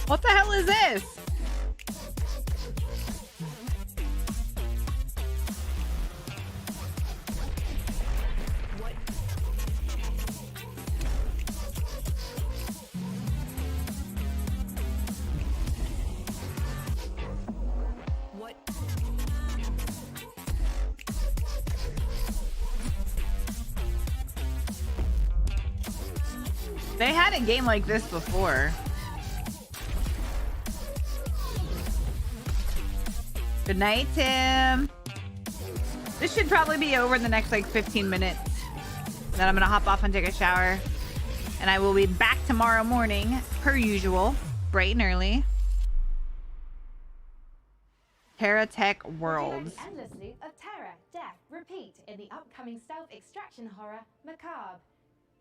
What the hell is this? They had a game like this before. Good night, Tim. This should probably be over in the next like 15 minutes. Then I'm gonna hop off and take a shower. And I will be back tomorrow morning, per usual, bright and early. Terra Tech Worlds. An endless loop of terror, death, repeat in the upcoming stealth extraction horror, Macabre.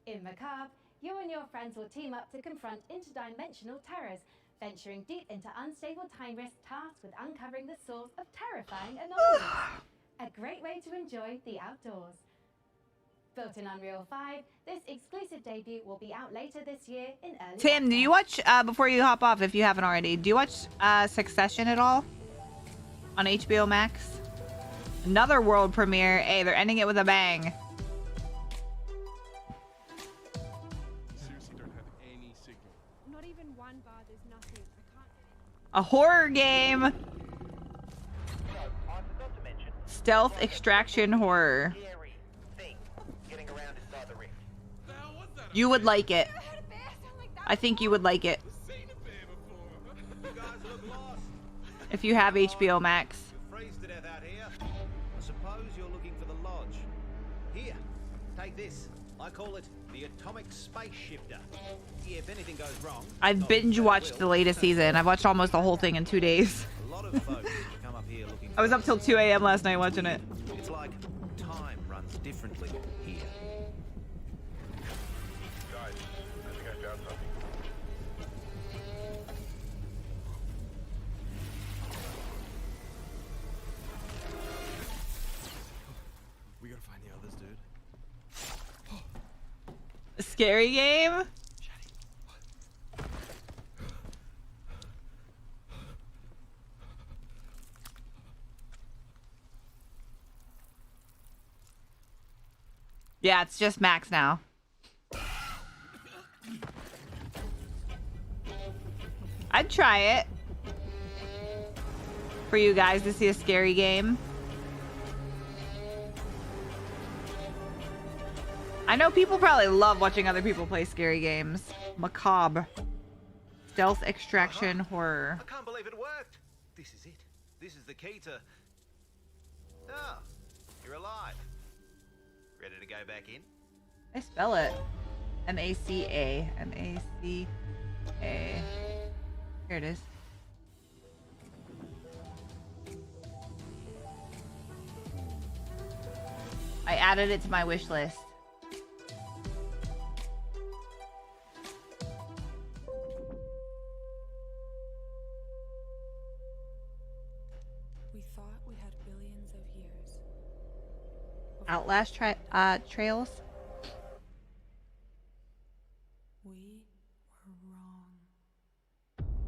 In Macabre, you and your friends will team up to confront interdimensional terrors, venturing deep into unstable time risk tasked with uncovering the source of terrifying anomalies. A great way to enjoy the outdoors. Built in Unreal 5, this exclusive debut will be out later this year in early Tim, do you watch, before you hop off, if you haven't already, do you watch Succession at all? On HBO Max? Another world premiere. Hey, they're ending it with a bang. Seriously, don't have any signal. Not even one bar, there's nothing. I can't. A horror game. Stealth extraction horror. You would like it. I think you would like it. If you have HBO Max. Freeze to death out here. I suppose you're looking for the lodge. Here, Take this. I call it the atomic space shifter. Yeah, if anything goes wrong. I've binge watched the latest season. I've watched almost the whole thing in 2 days. A lot of folks come up here looking. I was up till 2 a.m. last night watching it. It's like time runs differently here. Guys, I think I found something. We gotta find the others, dude. A scary game? Yeah, it's just Max now. I'd try it. For you guys to see a scary game. I know people probably love watching other people play scary games. Macabre. Stealth extraction horror. I can't believe it worked. This is it. This is the key to. Ah, you're alive. Ready to go back in? I spell it. M-A-C-A. M-A-C-A. Here it is. I added it to my wish list. We thought we had billions of years. Outlast trails. We were wrong.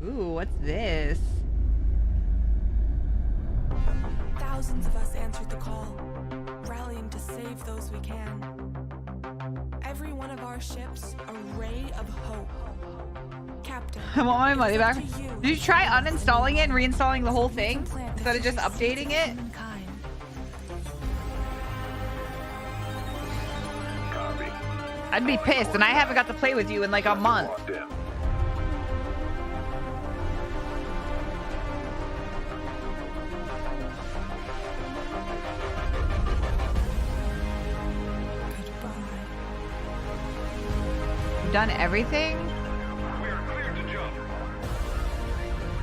Ooh, what's this? Thousands of us answered the call, rallying to save those we can. Every one of our ships, a ray of hope. Captain, I want my money back. to you. Did you try uninstalling it and reinstalling the whole thing instead of just updating it? I'd be pissed, and I haven't got to play with you in like a month. You've done everything?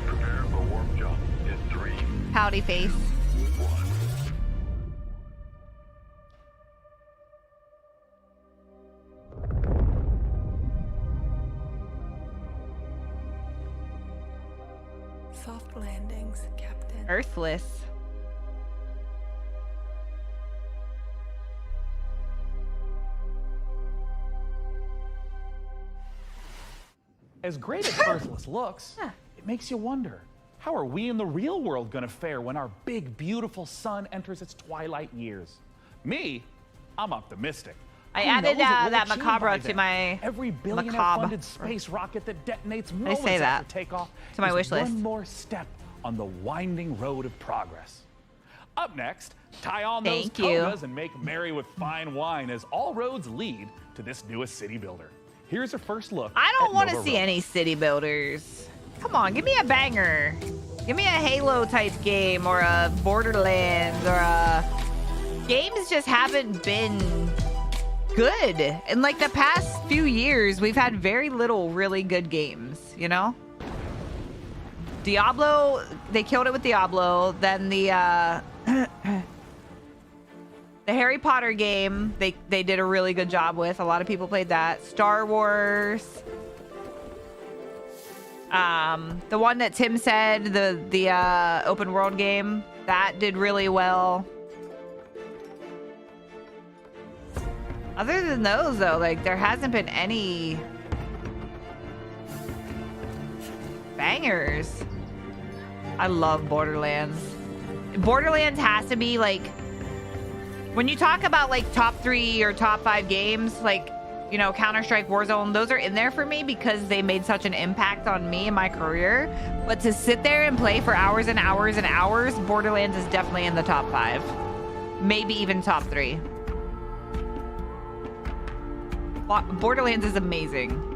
Prepare for warp jump in 3. Howdy face. Soft landings, Captain. Earthless. As great as Earthless looks, it makes you wonder, how are we in the real world going to fare when our big, beautiful sun enters its twilight years? Me, I'm optimistic. I Who added knows what we'll that achieve macabre by to then? my Every billionaire-funded space rocket that detonates moments say that after takeoff to my is wish list. one more step on the winding road of progress. Up next, tie on those Thank you. togas and make merry with fine wine as all roads lead to this newest city builder. Here's a first look. I don't want to Nova see Road. any city builders. Come on, give me a banger. Give me a Halo type game or a Borderlands or a... Games just haven't been good. In like the past few years, we've had very little really good games, you know? Diablo, they killed it with Diablo. Then the the Harry Potter game, they did a really good job with. A lot of people played that. Star Wars. The one that Tim said, the open world game, that did really well. Other than those, though, like there hasn't been any bangers. I love Borderlands. Borderlands has to be like, when you talk about like top 3 or top 5 games, like, you know, Counterstrike, Warzone, those are in there for me because they made such an impact on me and my career. But to sit there and play for hours and hours and hours, Borderlands is definitely in the top 5. Maybe even top 3. Borderlands is amazing.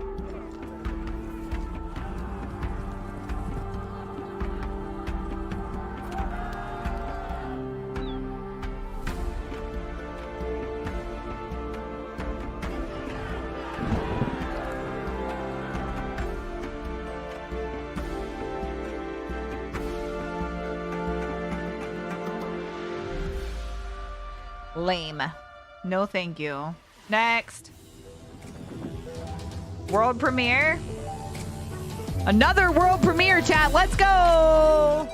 Lame. No thank you. Next. World premiere. Another world premiere, chat. Let's go.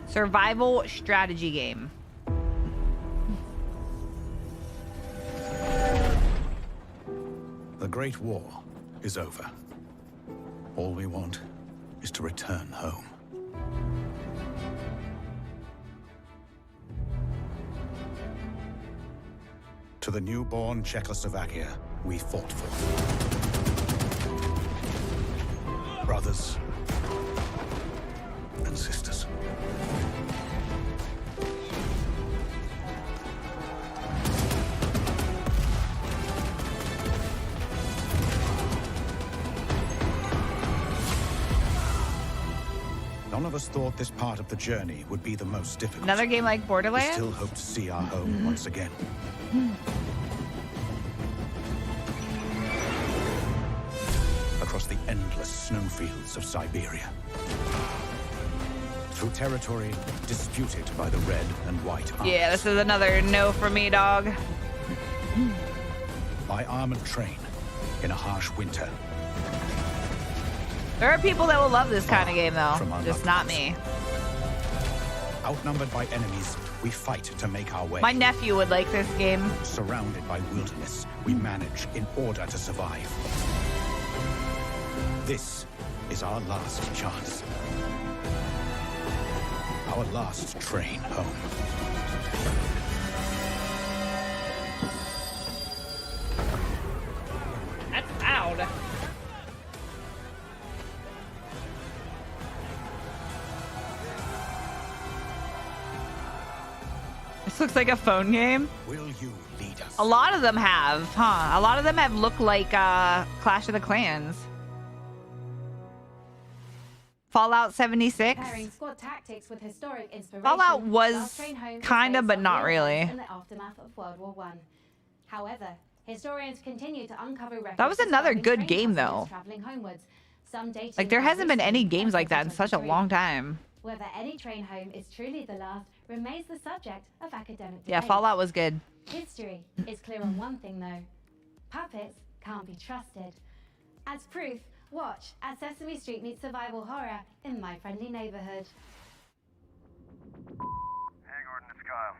Survival strategy game. The Great War is over. All we want is to return home. To the newborn Czechoslovakia we fought for. Brothers and sisters. None of us thought this part of the journey would be the most difficult. Another game like Borderlands? We still hope to see our home once again. Across the endless snowfields of Siberia. Through territory disputed by the red and white armies. Yeah, this is another no for me, dog. By armored train in a harsh winter. There are people that will love this kind of game, though. Just not me. Outnumbered by enemies, we fight to make our way. My nephew would like this game. Surrounded by wilderness, we manage in order to survive. This is our last chance. Our last train home. That's loud. This looks like a phone game. Will you lead us? A lot of them have, huh? A lot of them have looked like Clash of the Clans. Fallout 76. Pairing squad tactics with historic inspiration. Fallout was Last Train Home is kinda, based but on not real really. events in the aftermath of World War I. However, historians continue to uncover records. That was another describing good train game, passengers though. traveling homewards, some dating Like, there as hasn't been any recently games as like that in such a 2023. long time. Whether any train home is truly the last remains the subject of academic debate. Yeah, Fallout was good. History is clear on one thing, though. Puppets can't be trusted. As proof, watch as Sesame Street meets survival horror in My Friendly Neighborhood. Hey, Gordon, it's Kyle.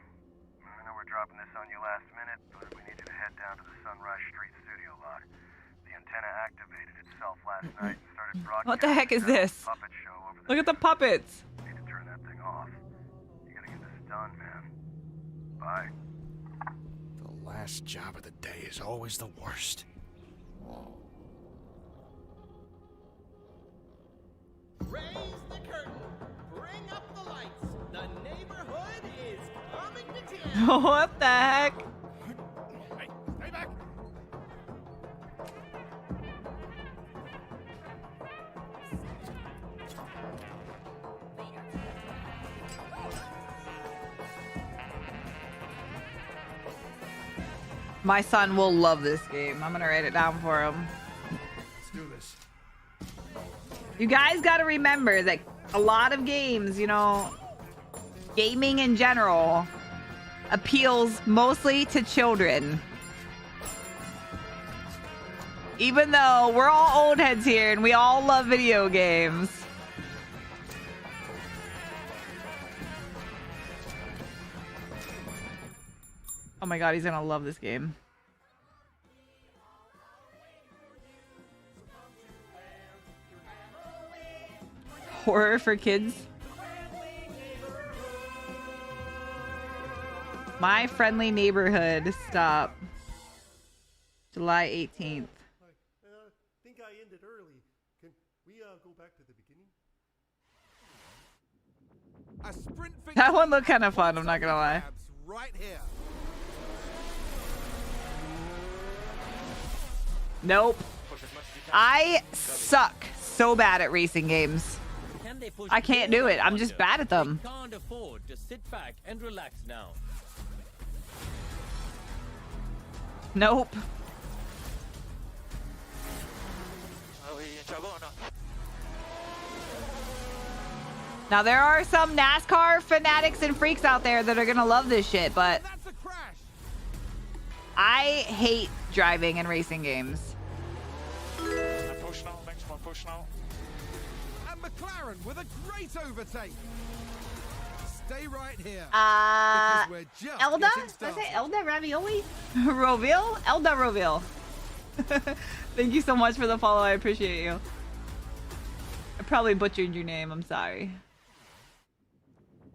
I know we're dropping this on you last minute, but we need you to head down to the Sunrise Street studio lot. The antenna activated itself last night and started broadcasting. What the heck is this? Puppet show over the Look at the puppets. need to turn that thing off. You gotta get this done, man. Bye. The last job of the day is always the worst. Raise the curtain. Bring up the lights. The neighborhood is coming to town. What the heck? Hey, stay back! My son will love this game. I'm gonna write it down for him. Let's do this. You guys gotta remember that a lot of games, you know, gaming in general appeals mostly to children. Even though we're all old heads here and we all love video games. Oh my god, he's gonna love this game. Horror for kids. My Friendly Neighborhood. Stop. July 18th. think I ended early. Can we go back to the beginning? A sprint for That one looked kind of fun, I'm not gonna lie. right here. Nope. I suck so bad at racing games. I can't do it. I'm just bad at them. Can't afford to sit back and relax now. Nope. Are we in trouble or not? Now, there are some NASCAR fanatics and freaks out there that are going to love this shit, but I hate driving and racing games. Push now, next one, push now. And McLaren with a great overtake. Stay right here. Elda? Because we're just Did getting I started. say Elda Ravioli? Roville? Elda Roville. Thank you so much for the follow. I appreciate you. I probably butchered your name. I'm sorry.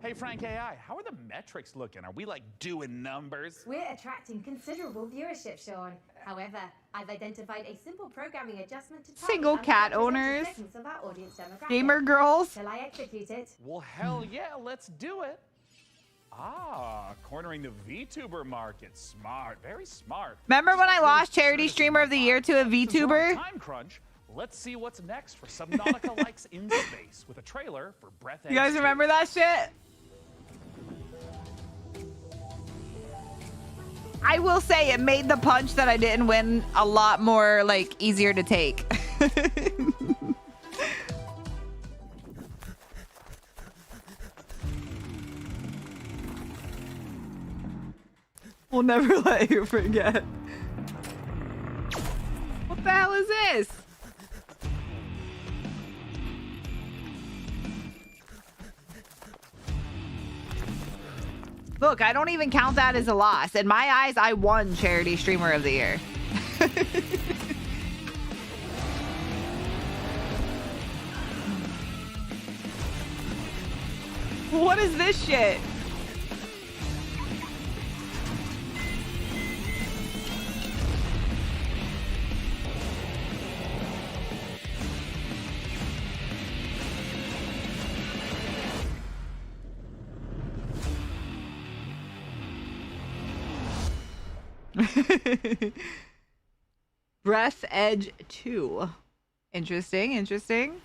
Hey, Frank AI, how are the metrics looking? Are we like doing numbers? We're attracting considerable viewership, Sean. However, I've identified a simple programming adjustment to target Single cat owners. segments of our audience demographic. Gamer girls. Shall I execute it? Well, hell yeah, let's do it. Ah, cornering the VTuber market. Smart, very smart. Remember when I lost Charity Streamer of the Year to a VTuber? Time crunch. Let's see what's next for Subnautica Likes in Space with a trailer for Breath Edge You guys 2. remember that shit? I will say it made the punch that I didn't win a lot more, like, easier to take. We'll never let you forget. What the hell is this? Look, I don't even count that as a loss. In my eyes, I won Charity Streamer of the Year. What is this shit? Breath Edge 2. Interesting, interesting.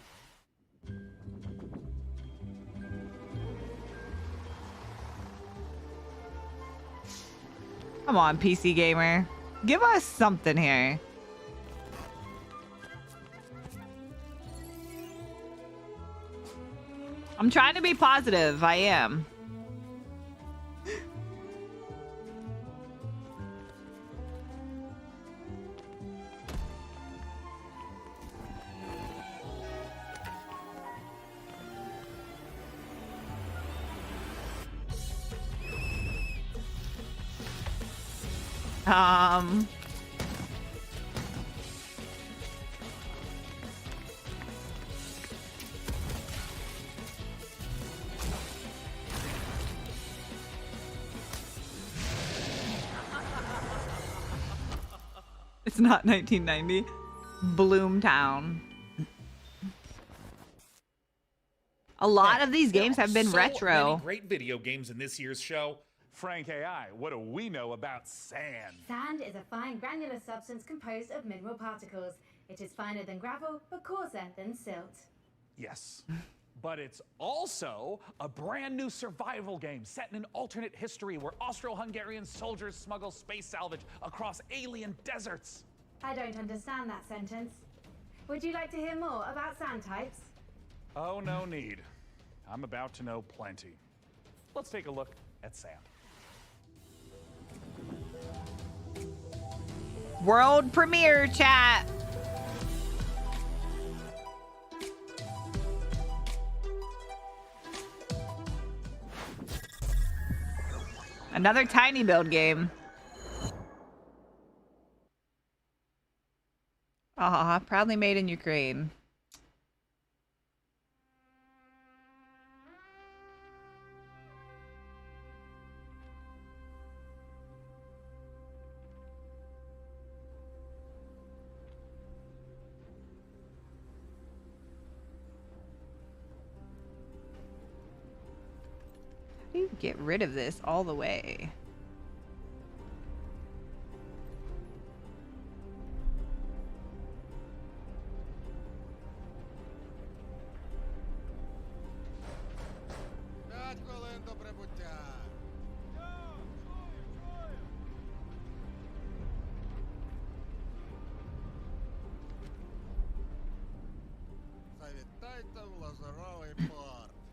Come on, PC Gamer. Give us something here. I'm trying to be positive. I am. It's not 1990. Bloomtown. A lot of these games have been so retro. Many great video games in this year's show. Frank AI, what do we know about sand? Sand is a fine granular substance composed of mineral particles. It is finer than gravel, but coarser than silt. Yes. But it's also a brand new survival game set in an alternate history where Austro-Hungarian soldiers smuggle space salvage across alien deserts. I don't understand that sentence. Would you like to hear more about sand types? Oh, no need. I'm about to know plenty. Let's take a look at sand. World premiere chat. Another tiny build game. Aw, proudly made in Ukraine. How do you get rid of this all the way?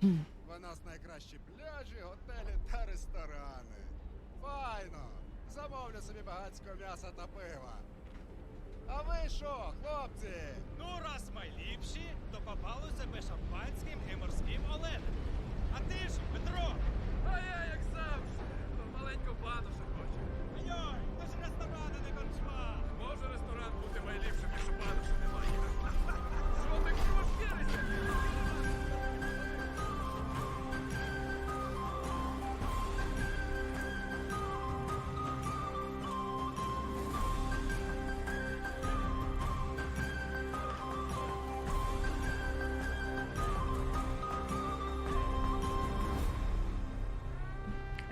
В нас найкращі пляжі, готелі та ресторани. Файно! Замовлю собі багатського м'яса та пива. А ви що, хлопці? Ну, раз ми ліпші, то попало себе шампанським і морським оленем. А ти ж, Петро? А я, як завжди, маленьку бану ще хочу. Йой, то ж ресторан, а не корчма. Може ресторан бути найліпшим, ніж бану, що немає. Що ти кружкирився?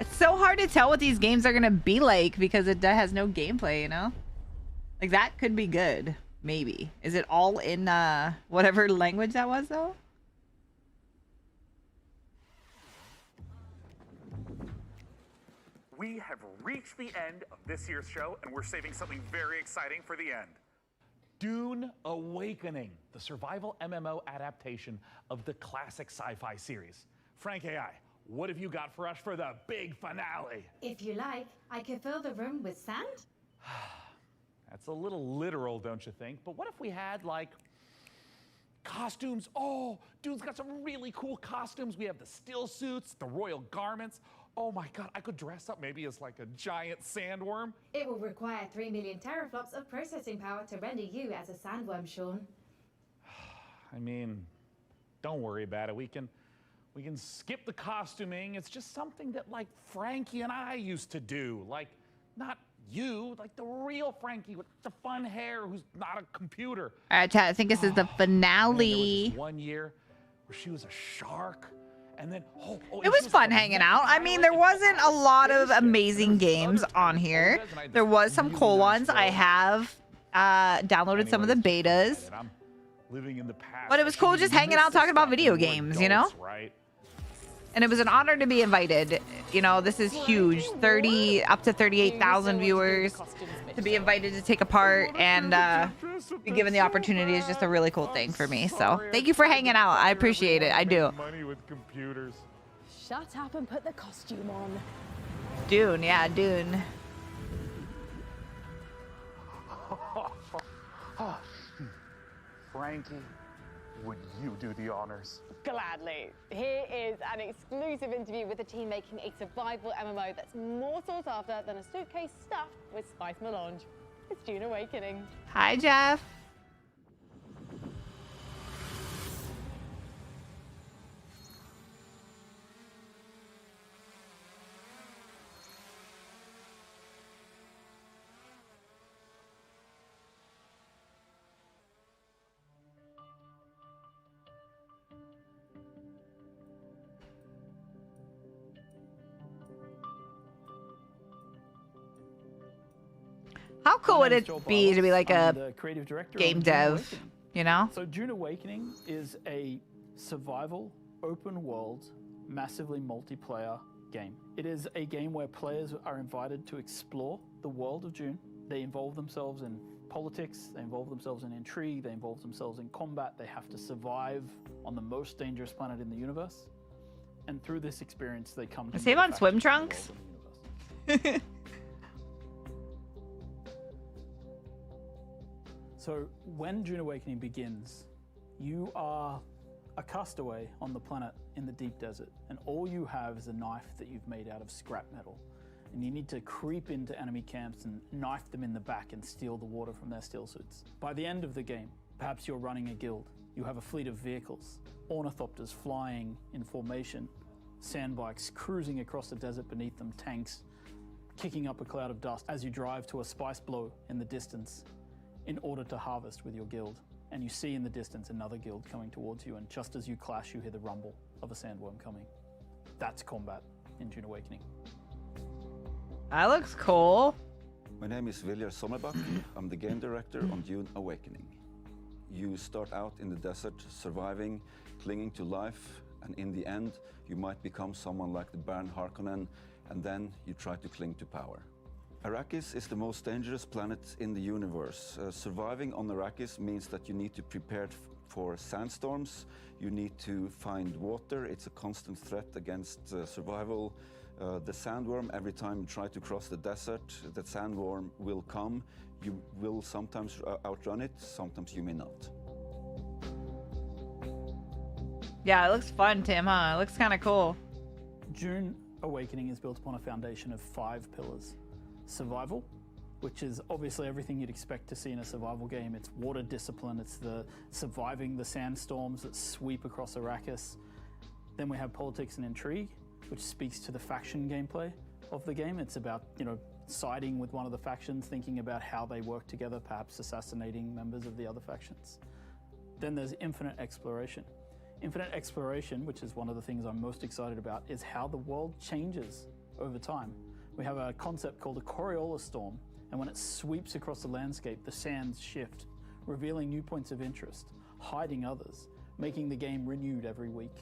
It's so hard to tell what these games are gonna be like because it has no gameplay, you know? Like that could be good, maybe. Is it all in whatever language that was though? We have reached the end of this year's show, and we're saving something very exciting for the end. Dune Awakening, the survival MMO adaptation of the classic sci-fi series. Frank AI, what have you got for us for the big finale? If you like, I could fill the room with sand. That's a little literal, don't you think? But what if we had, like, costumes? Oh, Dune's got some really cool costumes. We have the still suits, the royal garments. Oh my God, I could dress up maybe as like a giant sandworm. It will require 3 million teraflops of processing power to render you as a sandworm, Sean. I mean, don't worry about it. We can skip the costuming. It's just something that like Frankie and I used to do. Like, not you, like the real Frankie with the fun hair who's not a computer. All right, chat, I think this is the Man, there finale. was this one year where she was a shark. And then, It was fun hanging out. I mean, there wasn't a lot of amazing games on here. There was some cool ones. I have downloaded some of the betas. living in the past. But it was cool just hanging out talking about video games, you know? Right? And it was an honor to be invited. You know, this is huge. Up to 38,000 viewers to be invited to take a part and be given the opportunity is just a really cool thing for me. So thank you for hanging out. I appreciate it. I do. Money with computers. Shut up and put the costume on. Dune, yeah, Dune. Frankie, would you do the honors? Gladly. Here is an exclusive interview with the team making a survival MMO that's more sought after than a suitcase stuffed with spice melange. It's Dune Awakening. Hi, Jeff. How cool would it be to be like a creative director game dev, you know? So Dune Awakening is a survival, open world, massively multiplayer game. It is a game where players are invited to explore the world of Dune. They involve themselves in politics, they involve themselves in intrigue, they involve themselves in combat, they have to survive on the most dangerous planet in the universe. And through this experience, they come to Save on swim trunks? So when Dune Awakening begins, you are a castaway on the planet in the deep desert, and all you have is a knife that you've made out of scrap metal. And you need to creep into enemy camps and knife them in the back and steal the water from their still suits. By the end of the game, perhaps you're running a guild. You have a fleet of vehicles, ornithopters flying in formation, sandbikes cruising across the desert beneath them, tanks kicking up a cloud of dust as you drive to a spice blow in the distance in order to harvest with your guild. And you see in the distance another guild coming towards you, and just as you clash, you hear the rumble of a sandworm coming. That's combat in Dune Awakening. That looks cool. My name is Viljar Sommerbach. I'm the game director on Dune Awakening. You start out in the desert, surviving, clinging to life, and in the end, you might become someone like the Baron Harkonnen, and then you try to cling to power. Arrakis is the most dangerous planet in the universe. Surviving on Arrakis means that you need to prepare for sandstorms. You need to find water. It's a constant threat against survival. The sandworm, every time you try to cross the desert, the sandworm will come. You will sometimes outrun it, sometimes you may not. Yeah, it looks fun, Tim, huh? It looks kind of cool. Dune Awakening is built upon a foundation of 5 pillars. Survival, which is obviously everything you'd expect to see in a survival game. It's water discipline, it's the surviving the sandstorms that sweep across Arrakis. Then we have politics and intrigue, which speaks to the faction gameplay of the game. It's about, siding with one of the factions, thinking about how they work together, perhaps assassinating members of the other factions. Then there's infinite exploration. Infinite exploration, which is one of the things I'm most excited about, is how the world changes over time. We have a concept called a Coriolis storm, and when it sweeps across the landscape, the sands shift, revealing new points of interest, hiding others, making the game renewed every week.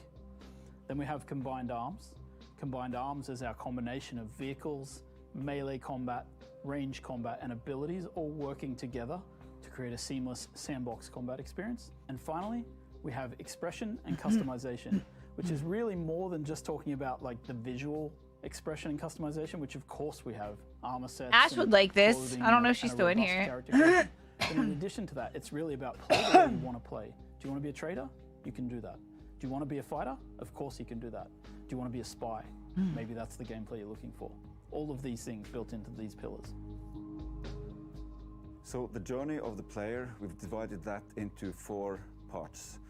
Then we have combined arms. Combined arms is our combination of vehicles, melee combat, range combat, and abilities all working together to create a seamless sandbox combat experience. And finally, we have expression and customization, which is really more than just talking about like the visual expression and customization, which of course we have armor sets. Ash would like this. I don't know if she's still in here. But in addition to that, it's really about play the way you want to play. Do you want to be a trader? You can do that. Do you want to be a fighter? Of course you can do that. Do you want to be a spy? Maybe that's the gameplay you're looking for. All of these things built into these pillars. So the journey of the player, we've divided that into 4 parts.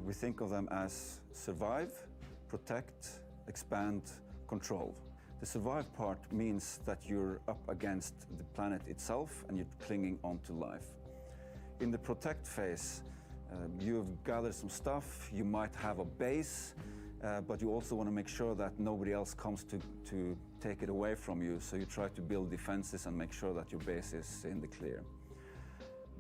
We think of them as survive, protect, expand, control. The survive part means that you're up against the planet itself and you're clinging onto life. In the protect phase, you've gathered some stuff, you might have a base, but you also want to make sure that nobody else comes to take it away from you, so you try to build defenses and make sure that your base is in the clear.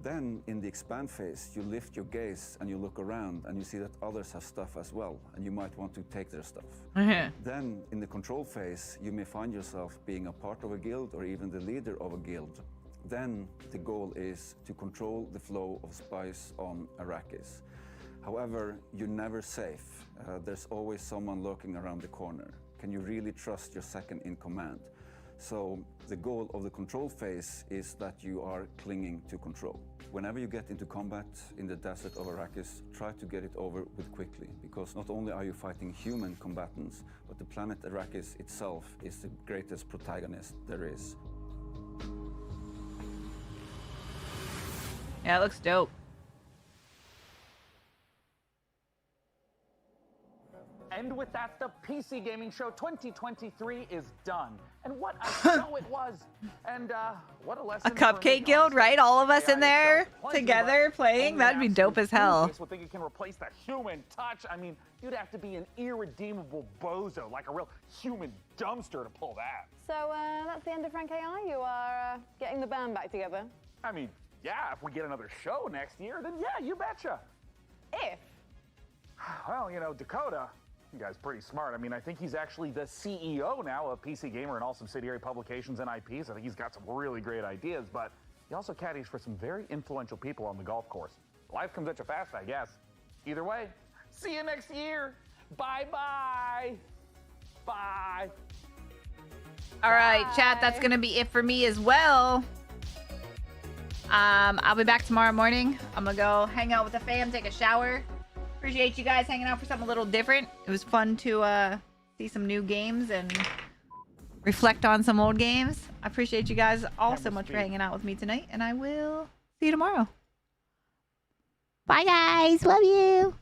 Then in the expand phase, you lift your gaze and you look around and you see that others have stuff as well, and you might want to take their stuff. Then in the control phase, you may find yourself being a part of a guild or even the leader of a guild. Then the goal is to control the flow of spice on Arrakis. However, you're never safe. There's always someone lurking around the corner. Can you really trust your second in command? So the goal of the control phase is that you are clinging to control. Whenever you get into combat in the desert of Arrakis, try to get it over with quickly, because not only are you fighting human combatants, but the planet Arrakis itself is the greatest protagonist there is. Yeah, it looks dope. And with that, the PC Gaming Show 2023 is done. And what a show it was. And what a lesson. A cupcake guild, right? All of us in there together playing. That'd be dope as hell. Will think it can replace the human touch. I mean, you'd have to be an irredeemable bozo, like a real human dumpster to pull that. So that's the end of Frank AI. You are getting the band back together. I mean, yeah, if we get another show next year, then yeah, you betcha. If? Well, Dakota, you guy's pretty smart. I mean, I think he's actually the CEO now of PC Gamer and all subsidiary publications and IPs. I think he's got some really great ideas, but he also caddies for some very influential people on the golf course. Life comes at you fast, I guess. Either way, see you next year. Bye-bye. Bye. All right, chat, that's going to be it for me as well. I'll be back tomorrow morning. I'm going to go hang out with the fam, take a shower. Appreciate you guys hanging out for something a little different. It was fun to see some new games and reflect on some old games. I appreciate you guys all so much for hanging out with me tonight, and I will see you tomorrow. Bye, guys. Love you.